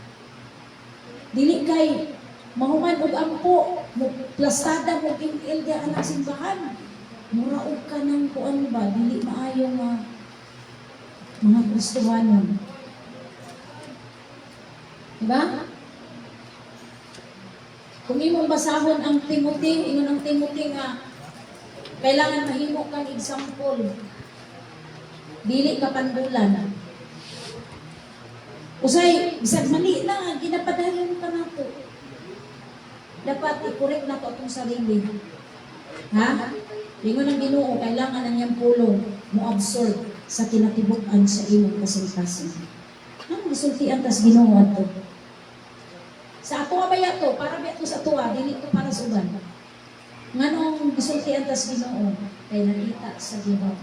Dili kay mahuman og ampo, plastada mo email di ang simbahan. Muraog ka ng kuan ba, dili maayo nga mga Kristohanon. Diba? Kung imong basahon ang Timothy, ingon ang Timothy nga, kailangan mahimo kang example. Dili ka pandulan. Usay, bisag mali na, ginapadayon ka na to. Dapat i-correct na to atong sarili. Ha? Ingon ang Ginoo, kailangan ang iyang pulong mo absorb sa kinatibuk-an sa imong kasiltasan. Ano gisultian tas Ginoo ato? Sa ato ba to? Para ba to sa tuwa? Dili to para sa uban. Nganong gisultian tas Ginoo? Kay nakita sa Ginoo.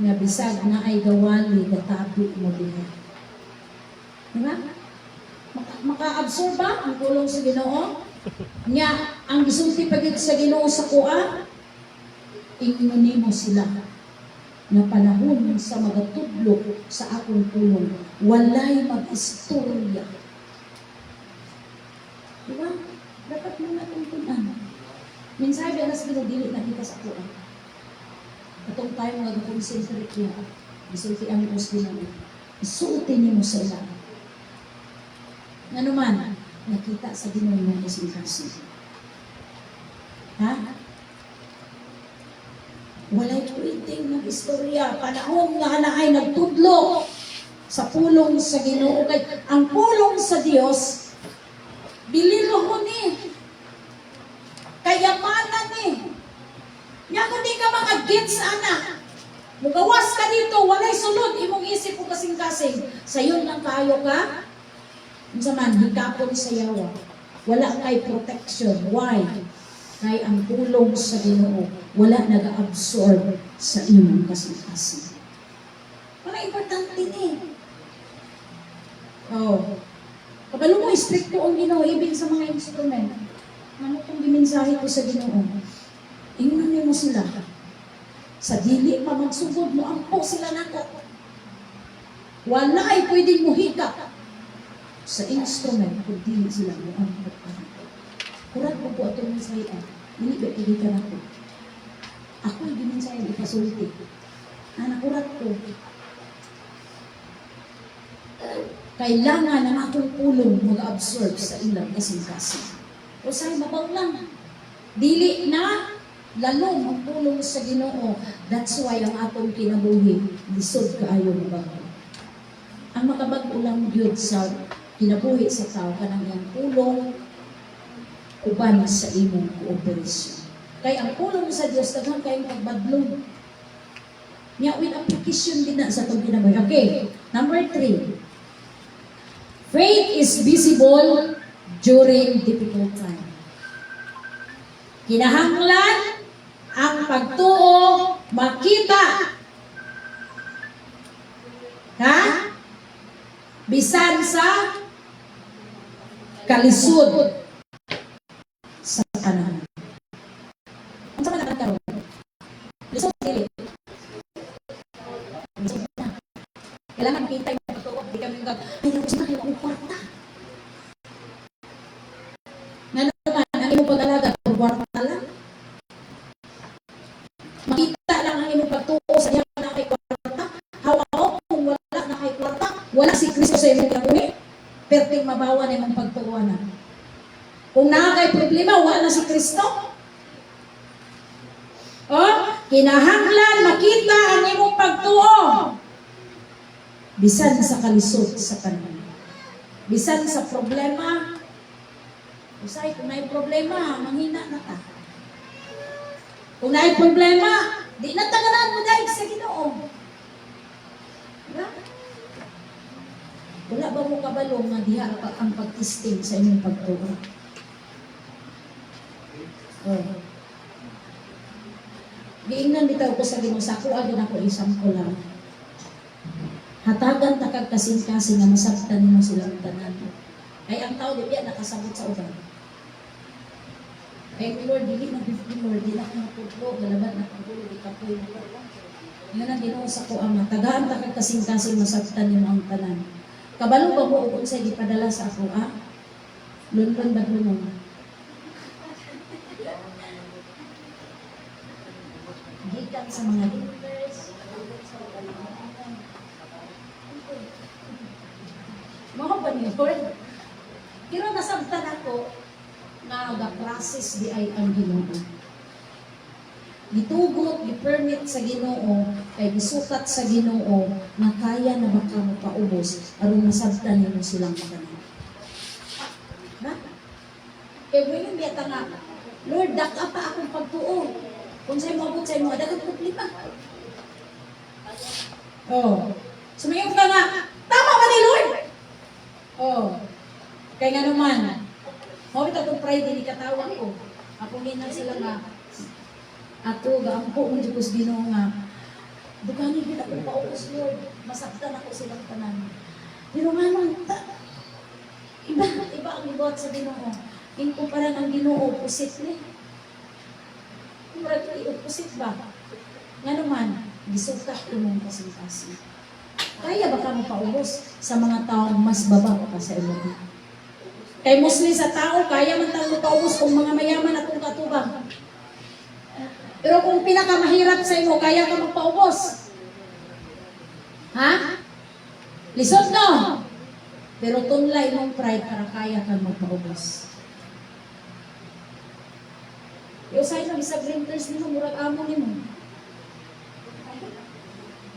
Nga bisag na ay gawali gatabi mo diha. Diba? Maka-absorb ba ang pulong sa Ginoo? Nga ang gisulti pagit sa Ginoo sa kuha, ingnon mo sila na panahon sa magatudlo sa akong pulong, walay mag-istorya. Diba? Dapat mo na itong tunan. Minsan, alas ginudili na kita sa kuha. Itong tayo mga concentrate niya, isulti ang Diyos din. Isuutin niyo mo sa ilang. Nga naman, nakita sa Ginoo ng kasi. Ha? Walay tuwiting ng istorya, panahon nga na ay nagtudlo sa pulong sa Ginoo. Ang pulong sa Dios, bililo ni, kayamanan ni. Nga kung di ka mag-against ana, mugawas ka dito, walay sulod, imong isip ko kasing-kasing. Sayon lang kayo ka, saman, hikapon sa yawa. Wala kay protection. Why? Kay ang pulong sa Ginoo wala nag-absorb sa imong kasing-kasing. Para importante ni. Oh. Kabalo mo, stricto ang Ginoo ibig sa mga instrument. Ano kung dimensahe ko sa Ginoo? Ingnan mo sila. Sa dili pa magsugod mo, ampo sila nako. Wala ay pwedeng muhika sa instrument kung dili sila mo ampo. Kurat ko po itong mensahe. Dili ba pilitan ako? Ako yung dimensahe ipasulti. Nakurat ko. Kailangan ng akong pulong mag-absorb sa ilang kasing-kasing. O sa'yo, mabaw lang. Dili na Lalong ang pulong sa Ginoo. That's why ang atong kinabuhi lisod kaayo ba. Ang makabag-o lang gyud sa kinabuhi sa tao kanang iyang pulong uban sa imong kooperasyon. Kay ang pulong sa Dios daghan kayong pagbadlong. Nya with application din na sa atong kinabuhi. Okay, number 3. Faith is visible during difficult time. Kinahanglan ang pagtuo makita. Ha? Bisan sa kalisod sa panahon. Ang sama na karon. Lisod dili. Lisod na. Kailangan kita yung pagtuo. Di kami mag ay ako sa kaya kwarta. Nga naman, ang imong pag-alaga kwarta lang. Makita lang ang imong pagtuo sa diha na kay kwarta. Hawa kung wala na kay kwarta, wala si Kristo sa imong kinabuhi. Perting mabawa na imong pagtuuan. Kung naa kay problema, wala na si Kristo. Oh, kinahanglan makita ang imong pagtuo. Bisan sa kalisod sa panahon. Bisan sa problema. Usay, kung may problema, manghina na ta. Kung may problema, di na tanganan mo dahil sa Ginoo. Diba? Wala ba mo kabalong nga diha ang pag-testing sa inyong pagtuo? Oh. Giingnan bitaw ko sa Ginoo, sa kuha din ako isang kulang. Hatagan takag kasing-kasing nga masabtan nimo silang tanan. Ay ang tao di biya nakasabot sa uban. Ay Lord, dili na bifti Lord, di na ko napudlo, galabat na pagpulo, di kapoy na ko. Yun ang Ginoo sa ko ama, tagaan takag kasing-kasing masabtan nimo ang tanan. Kabalo ba mo kung sa'y gipadala sa ako, ah? Lunlun ba mo? Gikan sa mga leaders, mga ba niyo, Lord? Pero nasabtan ako na the-process di ay ang Ginoo. Gitugot, gi-permit sa Ginoo, kay gisukat sa Ginoo, na kaya na baka mapaubos, aron masabtan nimo silang makanan. Na? Kaya mo yung biyata nga, Lord, daka pa akong pagtuo. Kung sa'yo mabot sa'yo mga dagang problema. Oh. Sumayong ka nga, tama ba ni Lord? Oh. Kaya nga naman, mawit akong Friday, ni katawag ko. Ako ginan sila nga, ato, gaampo mo Diyos Ginoo nga, dugani din ako paubos, Lord. Masaktan ako silang tanan. Pero nga nang, iba ang ibuhat sa Ginoo. Inkumpara ng Ginoo, opposite ni. Murag opposite ba? Nga naman, gisukat ko mong kasing-kasing. Kaya baka mo paubos sa mga taong mas baba pa sa ilo. Kay mostly sa tao, kaya man tayo paubos kung mga mayaman at kung katubang. Pero kung pinakamahirap sa imo, kaya ka magpaubos. Ha? Lisod no? Pero tunlay mong pride para kaya kang magpaubos. Iusay na isa printers nimo, murag amo nimo.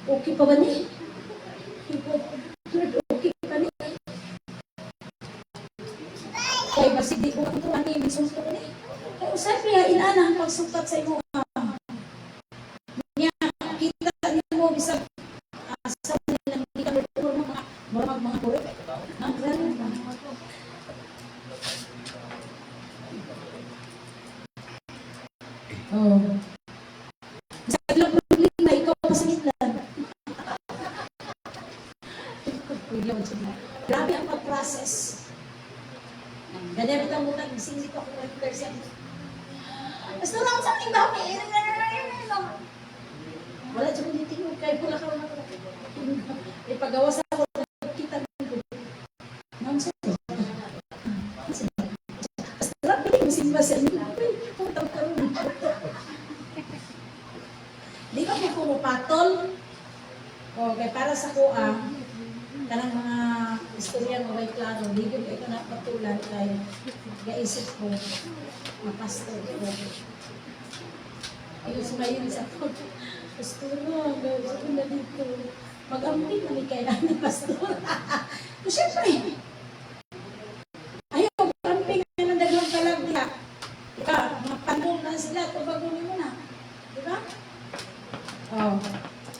Okay pa ba ni? Okay pa ni? Kaya basig di ko ito ani, misunod ko ni. Kaya usay pa inana ang pagsukat sa imo. Nya kita nimo bisag asa nilang kita mga puro. Ang galing ba? Oh. Sa ilang problema, ikaw pa sa gitlan. Grabe ang pag-process. Ganyan ito muna, singit ako ng person. Basta lang sa aking dami. Wala dyan hindi tingin. Kaya pula ka na. Ipagawas ako. Kita nito. Nang sa ito. Basta lang piling simba sa inyo. Di ba po pumapatol? Okay, para sa kuha, kanang mga istorya mo may klaro, di ko ito napatulan kay gaisip ko, mapastor ko. Ayun sumayin sa ako. Pastor, gawin na dito. Mag-amping na may kailangan ni Pastor. So, syempre, ayaw, mag-amping na ng dagang kalagya. Diba? Mga panong na sila, pabagunin mo na. Diba? Oh.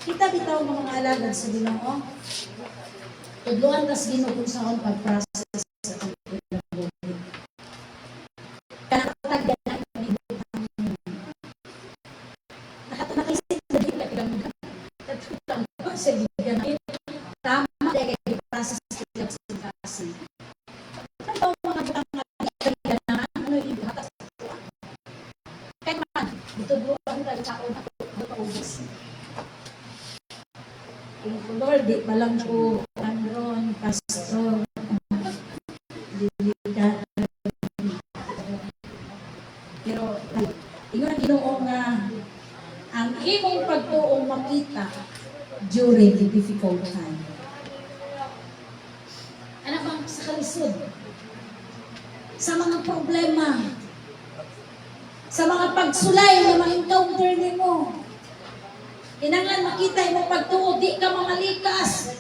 Kita bitaw ng mga alagad sa Ginoo. Tudloan tas Ginoo kung saan pag-process sa pagkakas. Nakatagyan na nakataisip na din na pinamagam. Natutang ba sa bigyan na tama dahil i-process sila sa kasi. Ano mga butang na ano yung batas? Kaya man, dito doon tayo sa ako na paubos. Lord, di pa lang po Andron, Pastor, Liliga. Pero, ingon ang Ginoo nga, ang imong pagtuong makita during the difficult time. Ano bang sa kalisod? Sa mga problema, sa mga pagsulay na ma-encounter nimo, kinanglan makita imong pagtuo, di ka mamalikas.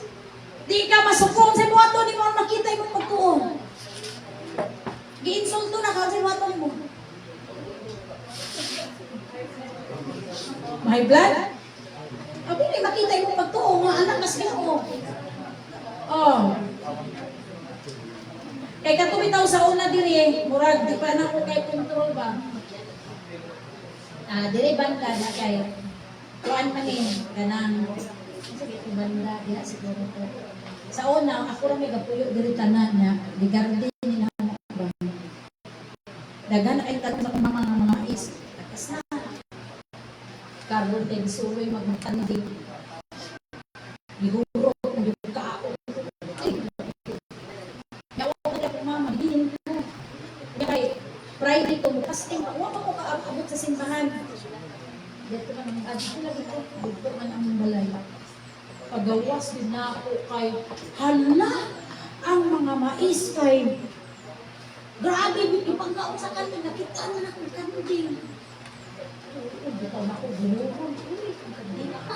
Di ka masupong sa buhato ni mo makita imong pagtuo. Giinsulto na ka sa buhato ni mo. My blood? Abi ni makita imong pagtuo nga anak kas Ginoo. Oh. Kay katubitaw sa una diri, murag di pa na ko kay control ba. Diri banda na kay kuan man ni kanang sige banda diha siguro to. Sa una ako ra may gapuyo diri tanan na di garden ni na ba. Dagan ay tatlo sa mga is. Takas na. Karon din suloy magmatandi. Gihuro yung kao. Yawa ko na mama din ko. Kay Friday to fasting wa pa ko kaabot sa simbahan. Dito man ang adto lagi ko dito man ang balay. Pagawas din na ako kay hala ang mga mais kay grabe bigyo pagkaon sa kanto nakita na akong kanding. Bitaw na ako buron. Uy, kanding na ka.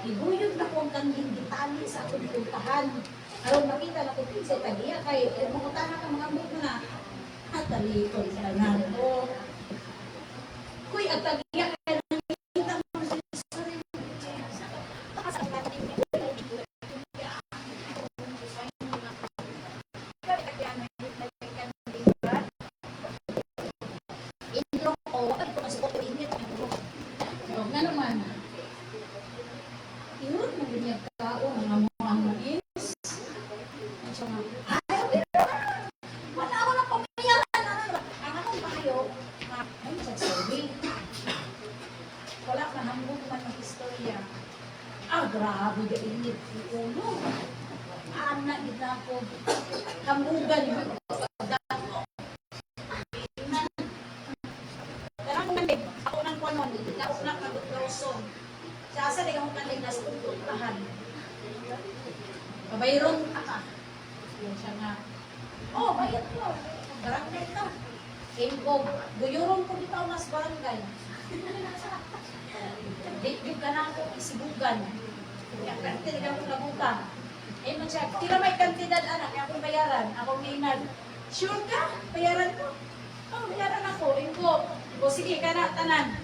Iguyod na ko ang kanding ditali sa akong puntahan. Aron makita na ko sa tagiya kay mga tanan ka mga mo na at talito sa nanto. Kuy at tagiya kay nakita mo sa sorry. Intro ko at ko sa init. Nga naman. Iyon mo niya kao mga mga is. Wala ako na pamayaran ang anong payo na ay sa sabi. Wala ka hambog man ng istorya. Grabe ka init ko ulo. Anak kita ko. Hambugan ni ako nang kwanon, ako nang kagutroson. Sa asa di akong kanilas tuntuntahan. Pabayron ka. Yan siya nga. Oh, bayad ko. Barangay ka. Ko, guyuron ko dito mas barangay. Di ka na ako isibugan. Kaya kante di ka akong labutan. Man siya, tira may kantidad anak, kaya akong bayaran. Akong inad. Sure ka? Bayaran ko? Oh, bayaran ako. Ko, o sige ka na, tanan.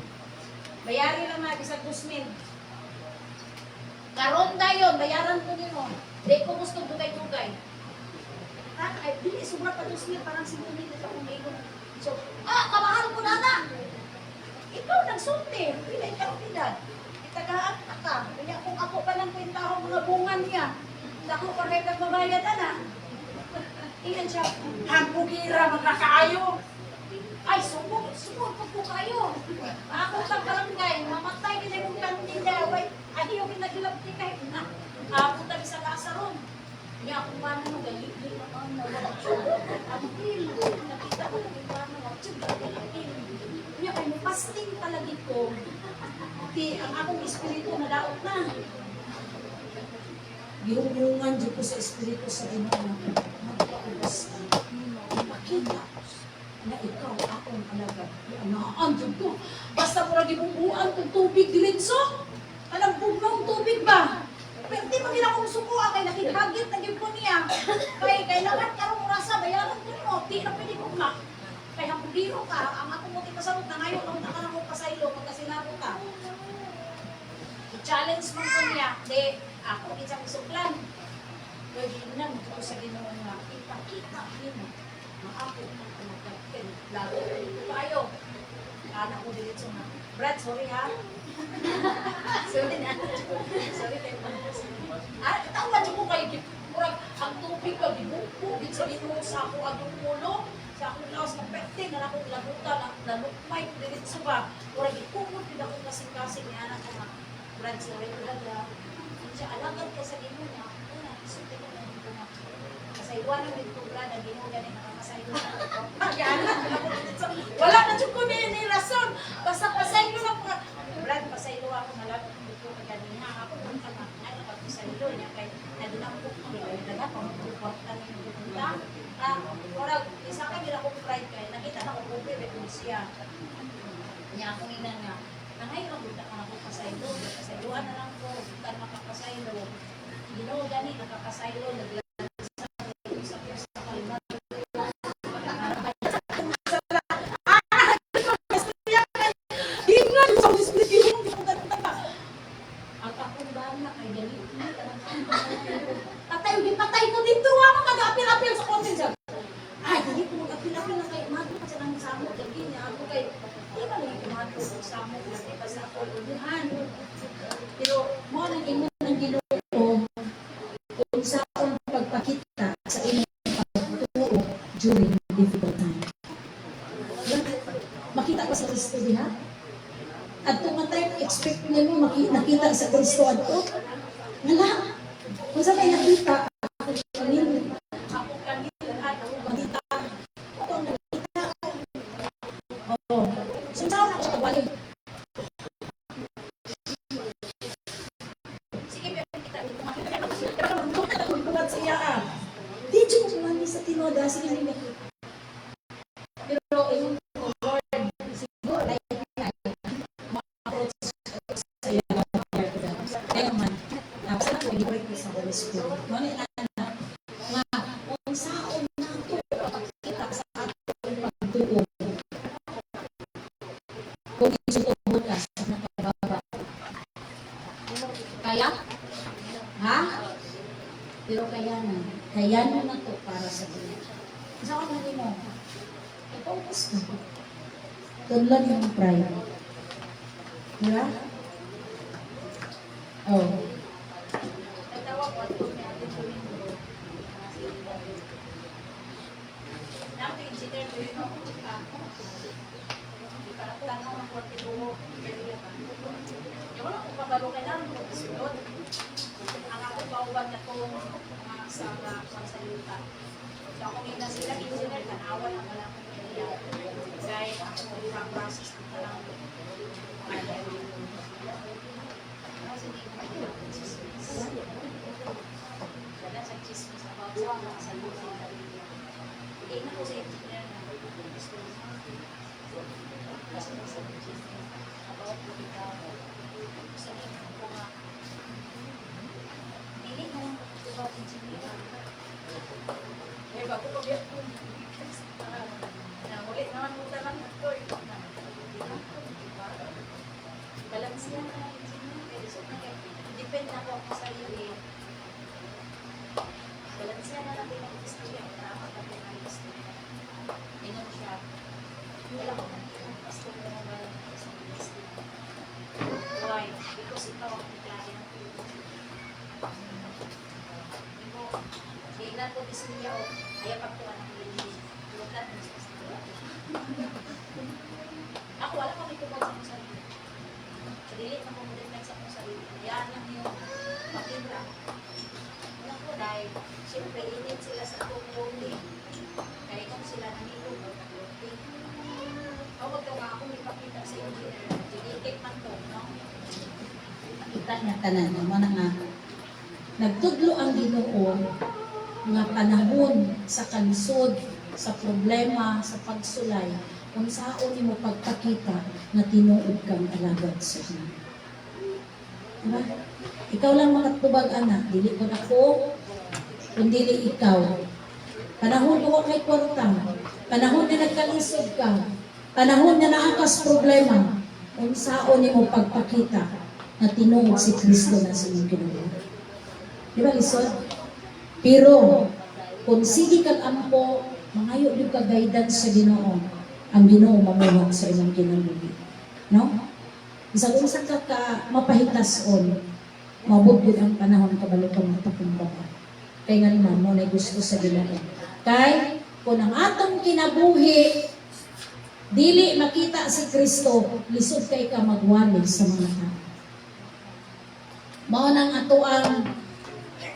Bayari lang na, isang 2,000. Karon dayon, bayaran ko din mo. Di ko gusto bugay-bugay. Ay, dili, sobra pa 2,000, parang 5,000 ito akong igon. So, kamahal ko na na. Ikaw nagsulti, pila ikaw pinad. Itagaan na ka. Kaya kung ako pa lang kwentahong mga bungan niya, ako pa kayo nagbabayad na. Iyan siya, hangpugira magkakaayo. Ay, sumog po kayo. Ako sa barangay, mamatay din yung kandida. Ayaw pinagilabti kayo. Ako tabi sa Lazaron. Kaya ako paano mo galit naman na wala siya. Ang pil, nakita ko na paano kaya kayo, fasting palagi ko. Ang akong espiritu nadaot na. Gihungungan dito ko sa espiritu sa Ginoo. Magpaubos na. Makita na ikaw akong alaga. Anaan dyan ko. itong tubig diretso. Talambog na ang tubig ba? Pero di mo nila kung sukuha kay nakihagit na po niya. Kay kailangan karong rasa bayaran ko mo. Di na pwede ko ma. Kay hapudiro ka, ang akong muti pasabot na ngayon nung nakalang ko pasaylo pagkasinaro ka. I-challenge mo ko niya. Di, ako isang suklan. Kaya ginan ko sa Ginoo nga ipakita nimo nga ako ang magkapten. Lalo kayo. Anak ko diretso na. Brad, sorry ha. Sorry na. Sorry tayo. Tawa dyan ko kayo. Murag, ang tubig ka, gibukbuk. Sabihin mo sa ako atong ulo. Sa akong laos na pekte. Na akong labuta. Nalukmay ko diretso ba. Murag, ikumot din akong kasing-kasing ni anak ko na. Brad, sorry talaga. Siya, alagan ka sa ginoo niya. Isuti ko na dito na. Kasayuan ng dito, Brad. Ang ginoo niya nakakasayuan. Wala na dyan ko ni rason. Basta pasaylo lang po. Brad, pasaylo ako malapit dito kaganiha. Ako nang kamakay na pagpasaylo niya. Kaya nadinapok ko niya. Kaya nagapang magpuportan niya yung pupunta. Orag, isa ka nila kong pride kaya. Nakita na ko kung bebe siya. Niya ako ina nga. Nangay lang buta ka na ko pasaylo. Pasayloan na lang ko. Buta makapasaylo. Ginoo gani nakapasaylo. Patay ko dito ako mag-apil-apil sa kontin siya. Ay, hindi ko mag-apil-apil na kayo. Mato pa siya ng samo. Lagi niya ako kay, di ba lang kumato sa samo. Lagi pa sa kulunhan. Pero, mo nang imo ng Ginoo kung sa akong pagpakita sa inyong pagtuo during difficult time. Makita ko sa Kristo diha? At tumatay, expect niya mo nakita sa Kristo at to? Wala. Kung sa may nakita, ako kanil at makita. Ako ang nakita. Oo. Sinsaw na ako sa kawali. Sige, pero kita dito makita. Pero magkulat sa iya ah. Di dyan kumani sa tinoda. Sige, hindi nakita. Pero yung Lord, siguro, like, ma-approach sa iya. Kaya man, sa ako, i-break ko sa Holy Spirit. Muna na, nga, kung saan na ito, kita sa ating pagtuo. Kung isutubo ka sa nakababa. Kaya? Ha? Pero kaya na to para sa Diyos. Saan ka mo? Focus ka. Tunlan yung pride. Diba? Oh. Ang ako pauban na po sa salita. So ako ngayon na sila engineer, tanawan ang wala kong kaya. Kaya ako yung process na lang. Wala sa chismis about sa mga salita. Hindi na po sa engineer na kasi sa chismis about sabihin ko nga hindi mo about engineer. Eh, bago ko biyak po. Ulit naman po talang ito. Balansiya na engineer. So, depend na po ako sa iyo eh. Balansiya na lang din ang istorya. Tama ka din ang istorya. Inom siya. Wala ko man. Basta ko na ba ang istorya. Why? Because ikaw ang klase ng Kailan ko bisniya o kaya pagtuwa ng hindi. Lukat mo sa istorya. Ako wala ko itubad sa akong sarili. Dili na ko mo-reflex sa akong sarili. Yan lang yung makita. Alam ko dahil, siyempre init sila sa akong clothing. Kaya kung sila nanilog o clothing. Huwag ka nga akong ipakita sa engineer. Genetic man to, no? Kita niya tanan naman nga nagtudlo ang Ginoo nga panahon sa kansod, sa problema, sa pagsulay, kung saan mo pagpakita na tinuod kang alagad sa Ginoo. Diba? Ikaw lang makatubag, anak. Dili ko ako, kundi ikaw. Panahon ko kay kwarta. Panahon na nagkalisod ka. Panahon na naakas problema. Kung saan mo pagpakita na tinuod si Kristo na sa iyong Ginoo. Di ba, lisod? Pero, kung sige kag ampo, mangayo yung ka-guidance sa Ginoo, ang Ginoo mamuhat sa iyong kinabuhi. No? Isang unsa ka mapahitason, mabudgod ang panahon kabalo ka magpakumbaba. Kay nga naman mo na gusto sa Ginoo. Kay kung ang atong kinabuhi dili makita si Kristo, lisod kay ka magwali sa mga tao. Mao nang ato ang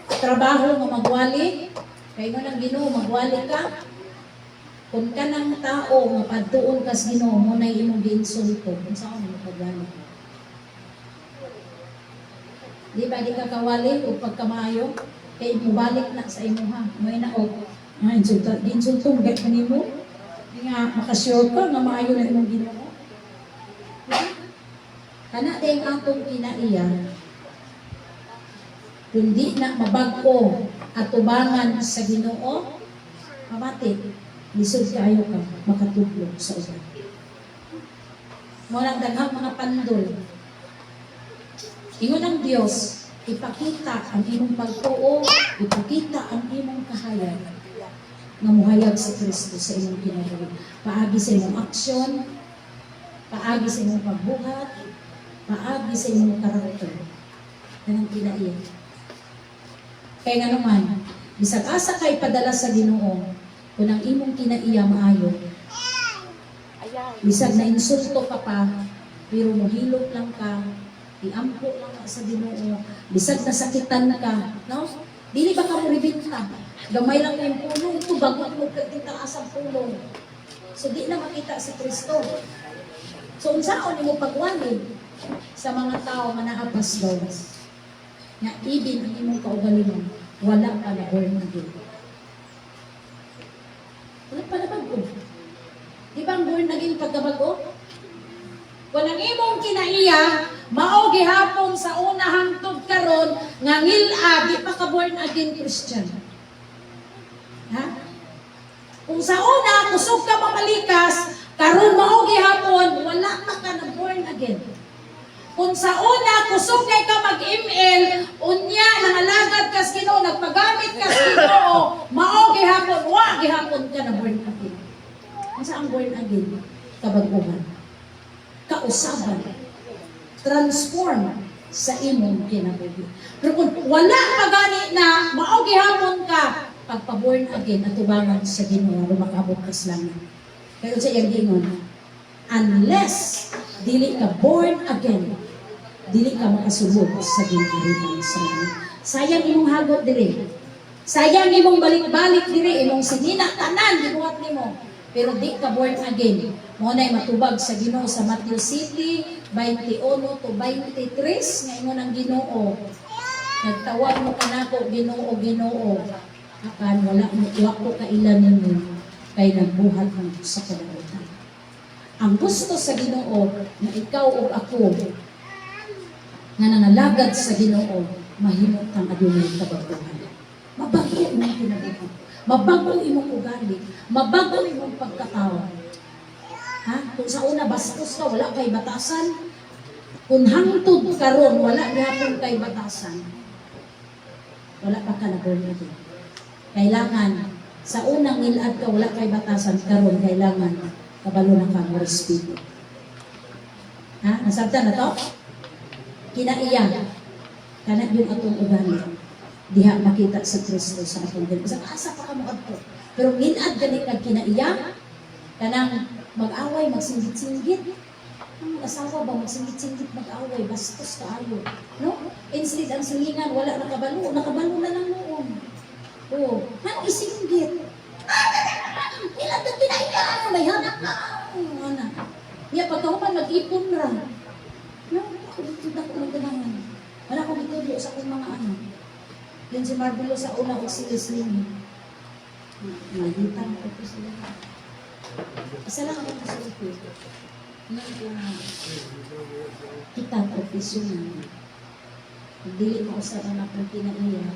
trabaho nga magwali, kay nga nang Ginoo magwali ka. Kung ka ng tao nga padtuon ka sa Ginoo, mo na imong giinsulto, kung saan mo magwali ka. Di ba di ka kawali o pagkamayo? Kaya ibalik na sa imuha. May na o, insultong gaya ka nimo. Nga, makasure ka nga maayo na imong Ginoo. Kana din atong kinaiya, kundi na mabago at tubangan sa Ginoo, mamati, lisod kayo ka, makatublog sa uban. Walang daghang mga pandol. Ingon ang Diyos, ipakita ang imong pagtuo, ipakita ang imong kahayag nga muhayag sa Kristo sa imong kinabuhi. Paagi sa imong aksyon, paagi sa imong pagbuhat, paagi sa imong karakter. Yan ang kinaiya. Kaya nga naman, bisag asa kay padala sa Ginoo, kung ang imong kinaiya maayo, bisag na insulto ka pa, pero mohilot lang ka, iampo lang sa Ginoo, bisag nasakitan ka, no? Dili ba ka mo ribinta? Gamay lang yung pulong, ito bago mo kita asang pulong. So di na makita si Kristo. So unsaon mo pagwali sa mga tao nga naapas daw. Nga ibin ang imong kaugalingon, wala pa na born again. Wala pa na bago. Di ba ang born again pagkabago? Kung ang imong kinaiya, mao gihapon sa una hangtod karon nga ngil-a di pa ka born again Christian. Ha? Kung sa una kusog ka mamalikas, karon mao gihapon wala pa ka na born again. Kung sa una kusog kay ka mag-ML, unya nangalagad ka sa Ginoo, nagpagamit ka sa Ginoo, mao gihapon wa gihapon ka na born again. Unsa ang born again? Kabag-uhan. Kausaban, transform sa imong kinabuhi. Pero kung wala pa gani na mao gihapon ka pagpa-born again at tubangan sa Ginoo lumakabot ka sa langit. Kaya sa iyang gingon, unless dili ka born again, dili ka makasulod sa ginharian sa langit. Sayang imong hagot diri. Sayang imong balik-balik diri, imong sinina tanan gibuhat nimo. Pero di ka born again. Mo nay matubag sa Ginoo sa Matthew City 21 to 23 nga ingon ang Ginoo. Nagtawag mo kanako Ginoo, Ginoo. Akan wala mo ko kailan ninyo kay nagbuhat ng sa kadagutan. Ang gusto sa Ginoo na ikaw o ako nga nanalagad sa Ginoo mahimot ang adunay kabaguhan. Mabago imong kinabuhi. Mabago imong ugali, mabago imong pagkatao. Ha? Kung sa una bastos ka, wala kay batasan. Kung hangtod karon wala gihapon kay batasan. Wala pa ka na born again. Kailangan sa unang nilad ka wala kay batasan karon kailangan kabalo na ka mo respeto. Ha? Nasabtan na to? Kinaiya. Kana yung atong ugali. Diha makita sa Kristo sa atong dili. Sa asa pa ka mo adto. Pero nilad gani kag kinaiya kanang mag-away, magsinggit-singgit. Ang asawa ba magsinggit-singgit mag-away, bastos kaayo. No? Instead ang silingan wala nakabalo na lang noon. Oh, nang isinggit. Nilad na kinaiya, may hanak ka. Ana. Ya pagkahuman mag-ipon ra. No, ako dito na ko nagdangan. Wala ko dito sa akong mga anak. Yan si Marvelo sa una ko si Leslie. Nagitang ko sila. Isa lang ang gusto ko. Ngayon kita professional. Kung dili mo sa mga pagkinaiya,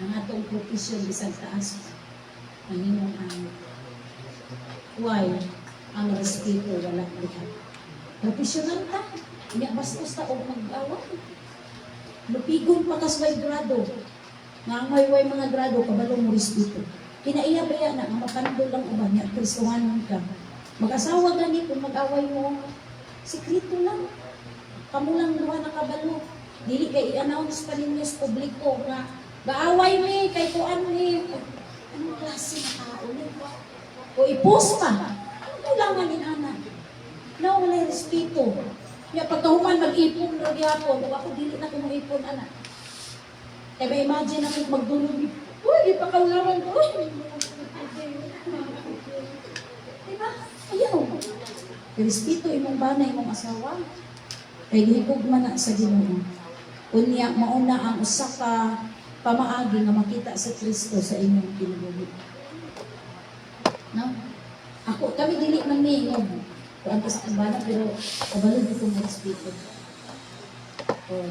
ang atong profesyon isang taas ang inyong ang why ang respeto wala lihat. Professional ta, hindi bastos ta o mag-away. Lupigon pa kasway grado. Nga may mga grado, kabalo mo respeto. Kinaiya ba yan na, mapandol lang uban niya, Kristohanon ka. Mag-asawa gani kung mag-away mo, sikrito lang. Kamu lang duha na kabalo. Dili kay i-announce pa ninyo sa publiko nga, gaaway mi, kay kuan mi. Anong klase na tao ni? O i-post pa. Anong kailangan din anak? Na wala respeto. Kaya pagkahuman mag-ipon na gyapon, kung ako dili na kung mag-ipon anak. Kaya may imagine ako magdulog. Uy, di pa kaulaman ko. Uy, diba? Ayaw. Respeto imong bana, imong asawa. Kay higog man na sa Ginoo. Unya, mauna ang usa ka pamaagi nga makita sa Kristo sa inyong kinabuhi. No? Kami dili man ni kuan ka sa kumbana, pero kabalo dito mo respeto.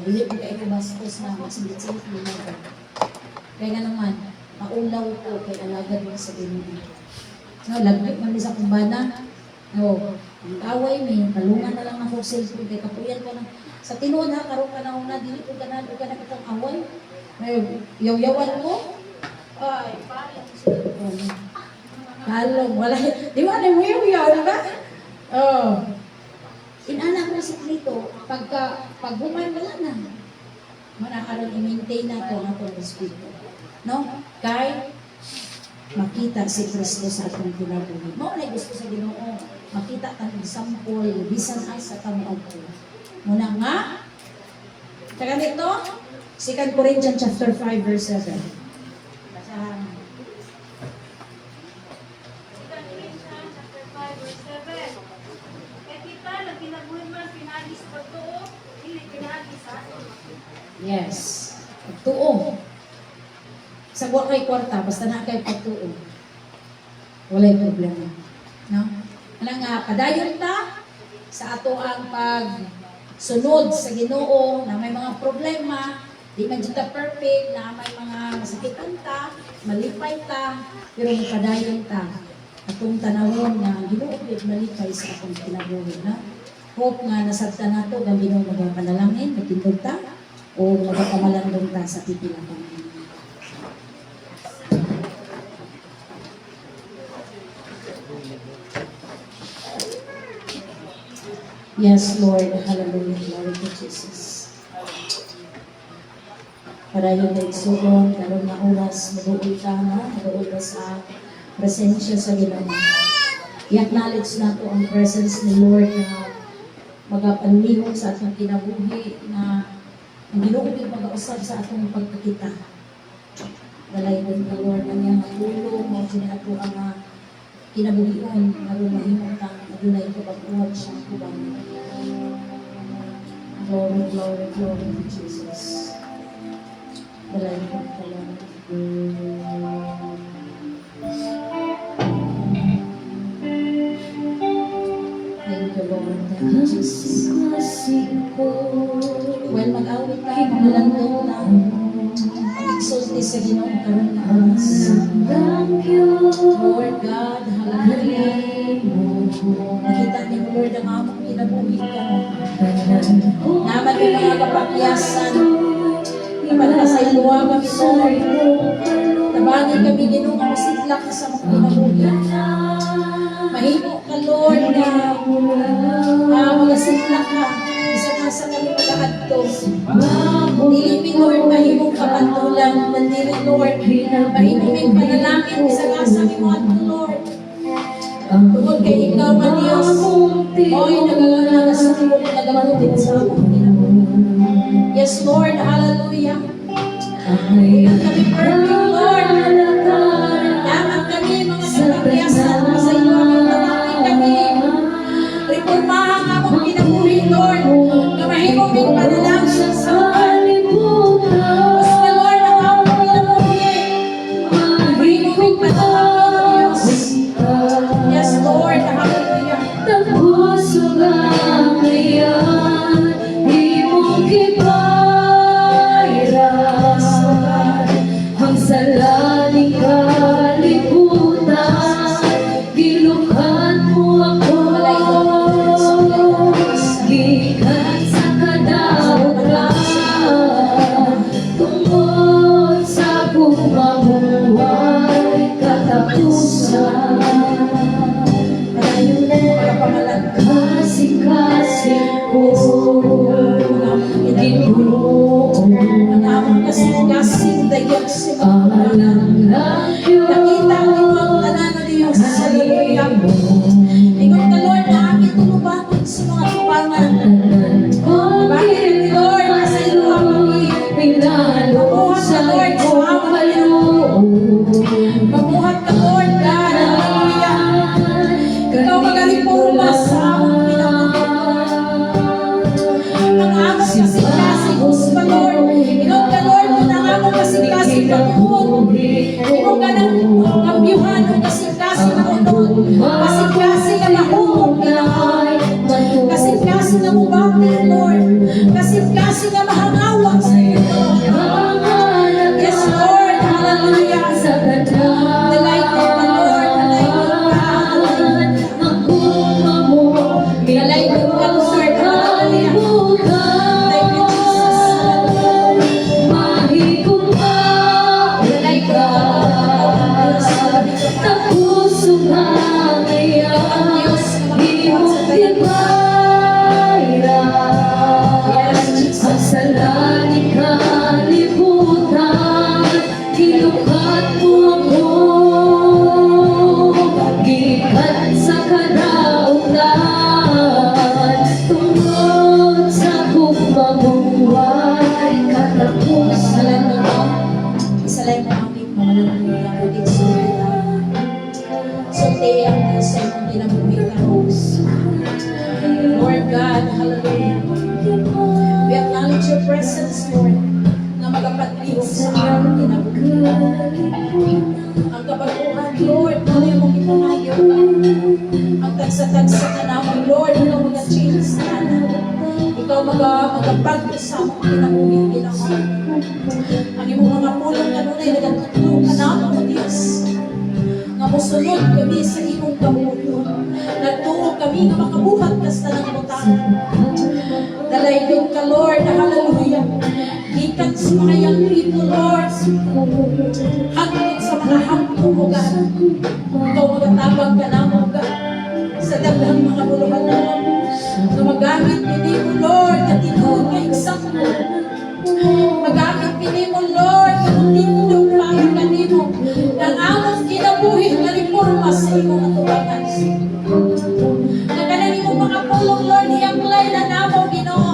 Dili ko kayo bastos na masinit-sinit mo na. Kaya nga naman, maulaw ko kay alagad mo sa Ginoo. No, laglit man sa kumbana. No, ang away mi, kalungan na lang ako cellphone kay kapuyan ko lang. Sa tinuod ha, karon ka na una, dili ko ganado ka na kitang away. Yaw-yawan ko. Ay, pare. Kalong, wala. Di ba na mo yaw-yaw, di ba? Oh. Inanak na sikrito, paghuman wala na. Manakaroon i-maintain na ito ang atong respeto. No? Kay makita si Kristo sa atong kinabuhi. Mao na gusto sa Ginoo, makita tang example, bisan ay sa kamuog ko. Muna nga, taga nito, 2 Corinthians chapter 5 verse 7. Basahan. 2 Corinthians chapter 5 verse 7. Kaya kita lang kinabuhin man pinagis pagtuo, dili pinagis sa ato. Yes. Pagtuo. Sa buwan kay kwarta, basta na kay pagtuo. Walay problema. No? Ano nga, padayon ta sa ato ang pagsunod sa Ginoo na may mga problema, di man dito perfect, na may mga masakitan ta, malipay ta, pero padayon ta. Atong tanawon nga Ginoo gyud malipay sa atong kinabuhi na. Hope nga nasabtan nato ang Ginoo magapanalangin, magtindog ta o magapamalandong ta sa pipila pa. Yes, Lord. Hallelujah. Glory to Jesus. Para yung naigsugon, karoon na oras, mag-uwi ka na, mag-uwi ka sa presensya sa Ginoo. I-acknowledge na to ang presence ni Lord na magapanlihog sa atong kinabuhi na ang Ginoo yung mag-ausap sa atong pagkakita. Dalay din ka, Lord, ang iyang tulong mo, sinato ang kinabuhion, naroon mahimong kang adunay ko pag-uwag siyang kubang. Glory, glory, glory to Jesus. Dalay ko ka, Lord. Thank you, Lord. Thank you, Jesus. Well, mag-awit tayo, magalandong na. Pag-exalti sa Ginoo karon na oras. Lord God, hallelujah. Nakita niyo, Lord, ang among kinabuhi ka. Naman may mga kapakyasan. Napalasay luwa kami, Lord. Tabangin kami, Ginoo, ang sitlak ka sa mga kinabuhi. Mahimo ka, Lord, na magasitlak ka. Isa-asa kami mag-aadto. Dili, Lord, mahimong kapantulan. Mandili, Lord, mahimong panalangin. Isa-asa kami mo ato, Lord. Tungkol kay ikaw, ang Diyos, o'y nagagasakot, nagamanutin sa among kinabuhi. Yes, Lord, hallelujah. Kami perfect, Lord. Yaman kami, mga kapakyasan, sa iyo aming tabangin kami. Reformahan ang among kinabuhi, Lord. Kamahimong may panalangin sa basta, Lord, ang among kinabuhi. Kamahimong may panalangin, Diyos. Yes, Mabuhat ka, Lord God. Hallelujah. Ikaw magaliporma sa among kinabuhi. Ang among kasing-kasing huspa, Lord. Ikaw ka, Lord, kung ang among kasing-kasing pagkuhon. Ikaw ka ng kambyuhan ng kasing-kasing na unod. Kasing-kasing na mahumog kinabuhi. Kasing-kasing na mubati, Lord. Kasing-kasing na mahangawang sa iyo, Lord. Yes, Lord. Hallelujah. Delight mo ka, Lord. Delight mo ka. Delight mo ka, Lord. Hallelujah. Thank you, Jesus. Delight mo ka. Ang Diyos na makikinig sa tayo. Yes, Jesus. Isalay mo aming pangalan ng Diyos. Sulti ang Diyos sa imong kinabuhi ka, Lord God, hallelujah. We acknowledge your presence, Lord, na magapagliw sa aming kinabuhi. Ang kabaguhan, Lord, ano yung mong ipangayo? Ang tagsa-tagsa na namin, Lord, ikaw mag-change na ikaw magapagli sa among kinabuhi, kinabuhi. Ang imong mga pulong kanunay, nagatutunan ka namin, O Diyos. Nga musunod kami sa imong kabuyon. Nagtuog kami na makabuhat kasta ng butang. Dalaygon ka, Lord, na hallelujah. Gikan sa mga young people, Lord. Hangtod sa mga hangtod mo, God. Ikaw magatabang ka na mo, God. Sa daghang mga buluhan naman. Na magamit pili mo, Lord, na tinuod ka eksakto. Magamit pili mo, Lord, na tindog pangit kanimo. Nang among kinabuhi na reforma sa imong atubangan. Naganan imong mga pulong, Lord, i-apply na namo, Ginoo.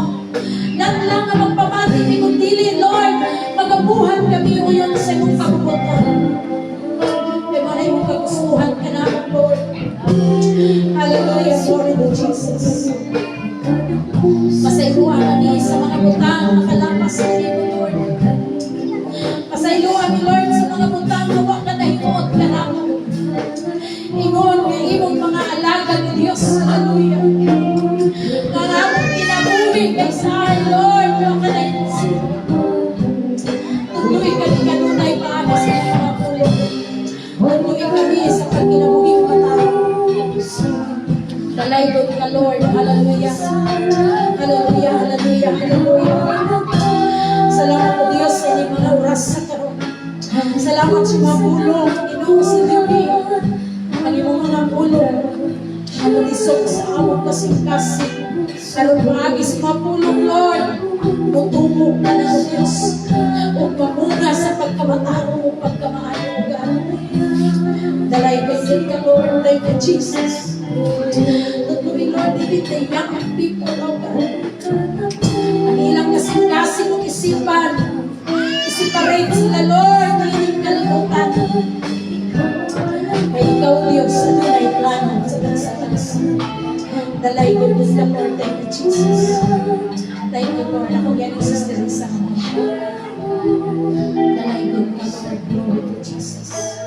Nang lang ang magpamati ni Kundili, Lord, magabuhan kami uyon sa imong kabubuton. Kaya mo na imong kagustuhan ka namin, Lord. Hallelujah, glory to Jesus. Pasayluhan kami sa mga butang nakalapas sa iyo, Lord. Pasayluhan ni Lord sa mga butang na wak na nahimuot ka namin. Ingon nga imong mga alaga ni Diyos. Hallelujah. Nga among kinabuhi kay sa Lord, wak ka nahimuot. Tuloy ka ni kanunay paano sa mga pulong. Tuloy kami sa pagkinabuhi ka namin. Dalaygon ka, Lord. Hallelujah. Hallelujah, hallelujah, hallelujah. Salamat po Diyos sa inyong mga oras sa karoon. Salamat sa mga pulong. Ginoo sa Diyos. Ang iyong mga pulong. Ang lisok sa among kasing-kasing. Karoon maagi sa mga pulong, Lord. Utubog na ng Diyos. O pamuna sa pagkamataro o pagkamaayo. Dalaygon ka, Lord. Thank you, Jesus. Tutuloy, Lord, hindi the young people, oh God. Ang ilang kasing-kasing mong isipan. Isiparate sila, Lord, hindi kalimutan. Kaya ikaw, Diyos, sa tunay plano sa bansa-bansa. Dalaygon din ka, Lord. Thank you, Jesus. Thank you, Lord. Ako yan yung Sister Risa. Dalaygon ka, Lord. Glory to Jesus.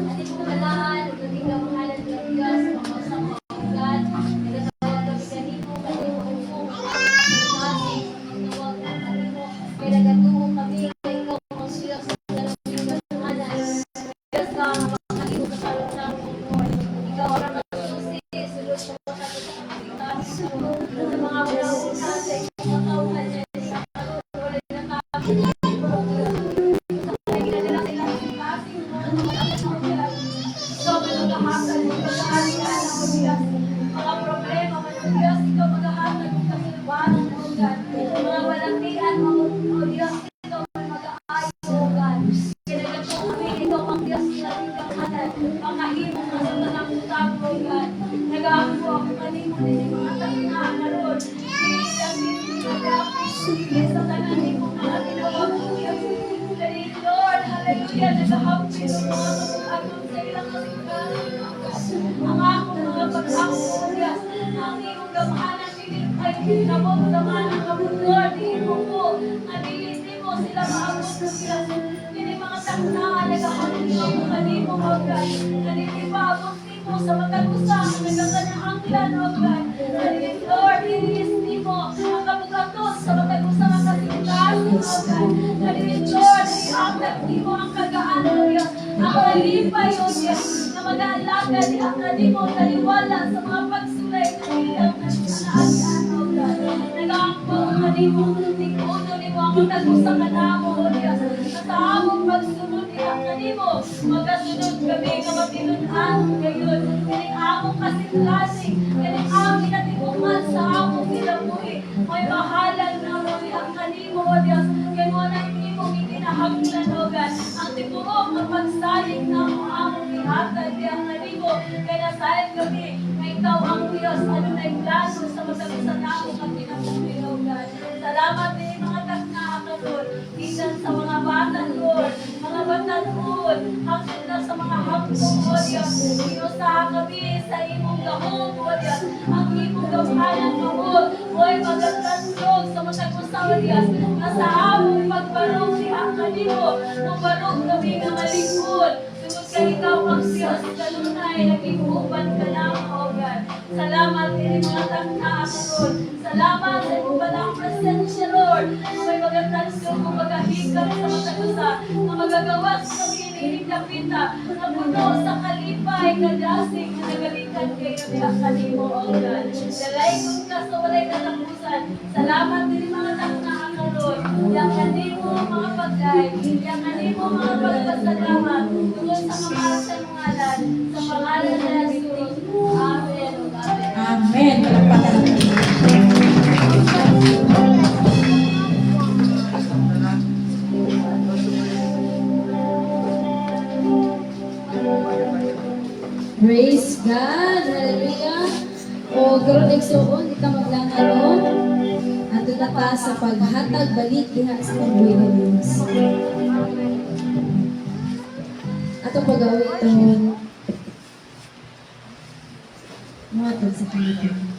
Ating pagkalaan, nagdating ka mahalan ng Diyos, mga sa mga God, nagtatawag kami kanino, kanino upo, kasi nagtawag na kanino, may nagatuong kami, kay ikaw ang Diyos, dalawin ka ng anas. Diyos ka, makanino ka sa ng Lord. Ikaw ang magsusi, sulod sa mga kapitalitas, sa mga pinauna sa iyong mga kauhan, sa mga kapitalitas, mga problema, mga Diyos, ikaw maghahatag ng kasulbahan, O God. Mga walantian, mga Diyos, ikaw mag-aayos, O God. Kinagad po kami, ikaw ang Diyos na tingkahanan, makahimong na sa tanang utang, O God. Nag-aako ako kanimo din yung mga talingaan na Lord. Hindi sa tanang hindi mo mga tinawag, O Diyos. nagahapin ng mga pag-anon sa ilang kasinggahan, O God. Ang akong mga pag-ako, Diyos, ang iyong gamahanan, ay kinabot naman ang kabulor, di mo po, naliliti mo sila maabot ng Diyos. Hindi mga taknaan, nagahapin ng mga di mo, O God. Nalilipabot di mo sa matag-usang, nagkakanyang anglan, O God. Lord, inis mo ang kabugatos sa matag-usang ang kasinggahan, O God. Lord, iangkat mo ang kagaan, O Diyos. Ang malipay, O Diyos, na mag-aalaga di ang mo taliwala sa mga pagsulay ng iyong nagsanaan, O God. Nag-aangko ang mo, tikuno ni mo ang matag-usang kanamo, O Diyos. Sa among pagsunod ni ang mo, magkasunod kami na matinunan ngayon. Kaning among kasinlasing, kaning aming natipungan sa among kinabuhi. May mahalan na mo ang kanimo, O Diyos. Kaya mo na imong itinahaglan, O God. Ang tipurok ng pagsaling na mo among ihatag di ang kanimo. Kaya nasahin kami na ikaw ang Diyos. Ano na yung plano sa matag-usan na mo ang kinabuhi, O God. Salamat din mga taknaan, Lord. Isan sa mga bata, Lord. Mga bata, Lord. Hanggang na sa mga hapong, O Diyos. Inusahan kami sa imong gahong, O Diyos. Ang imong gamahanan, Lord. Hoy, magagandog sa matag-usan, O Diyos. Na sa among pagbarog di ang kanimo. Nung barog kami nga malingkod. Tungod ka ikaw ang Diyos. Kanunay, naging uban ka na, O God. Salamat din mga taknaan, Lord. Salamat sa imong balang presensya, Lord. May magagandog mo magahigap sa matag-usan. Na magagawas kami kapita, na puno sa kalipay, kadasig, na nagalitan kayo di ang kanimo, O God. Dalay kong ka sa walay katapusan. Salamat din mga taknaan, Lord. Yang kanimo mga pagkay, yang kanimo mga pagpasalamat, tungkol sa kamahal sa ngalan, sa pangalan na Jesus. Amen. Amen. Amen. Palakpakan natin. Praise God. Hallelujah. O karon igsuon kita maglangaron. Ato na ta sa paghatag balik diha sa pagbuhi ng Diyos. Ato pagawiton. Matod sa Pilipinas.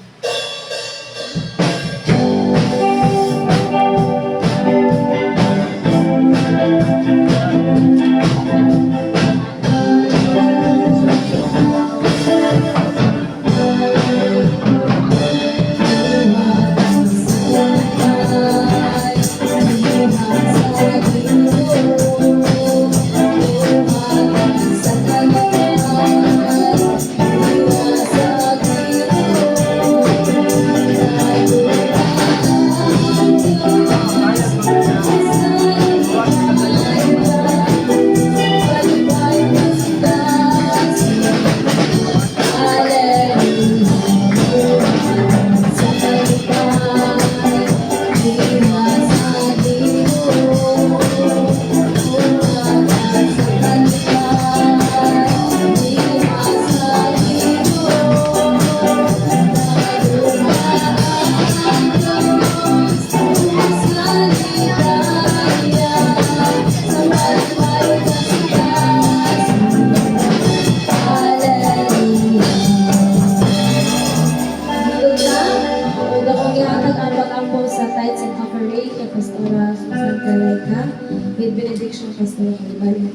With benediction, Pastor Kalibali.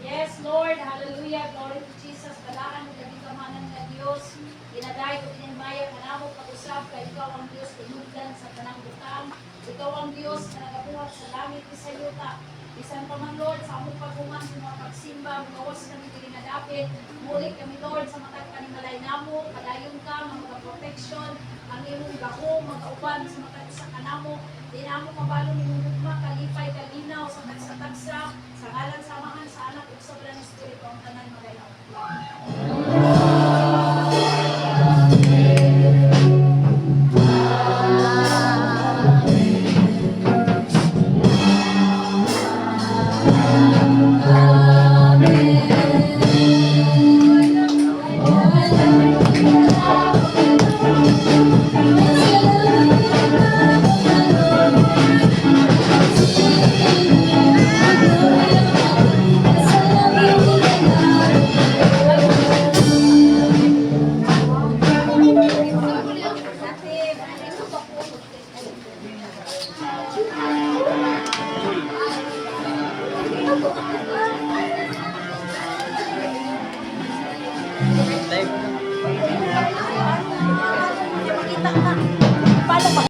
Yes, Lord. Hallelujah. Glory to Jesus. Balaan mo kami kamanan nga Diyos. Inaday ko inimaya ka na mo pag-usap ka. Ikaw ang Diyos tinugdan sa tanang butang. Ikaw ang Diyos na nagabuhat sa langit sa yuta. Bisan pa man, Lord, sa among paghuman sa mga pagsimba, magawas kami dili nga dapit. Muli kami, Lord, sa matag panimalay namo, padayon ka, mga protection, ang imong gahom, magauban sa matag sa kanamo. Di na mo mabalo ni mugma, kalipay, kalinaw, sa tagsa-tagsa, sa ngalan samahan sa anak ug sa Banal nga Espiritu ang tanan magayon.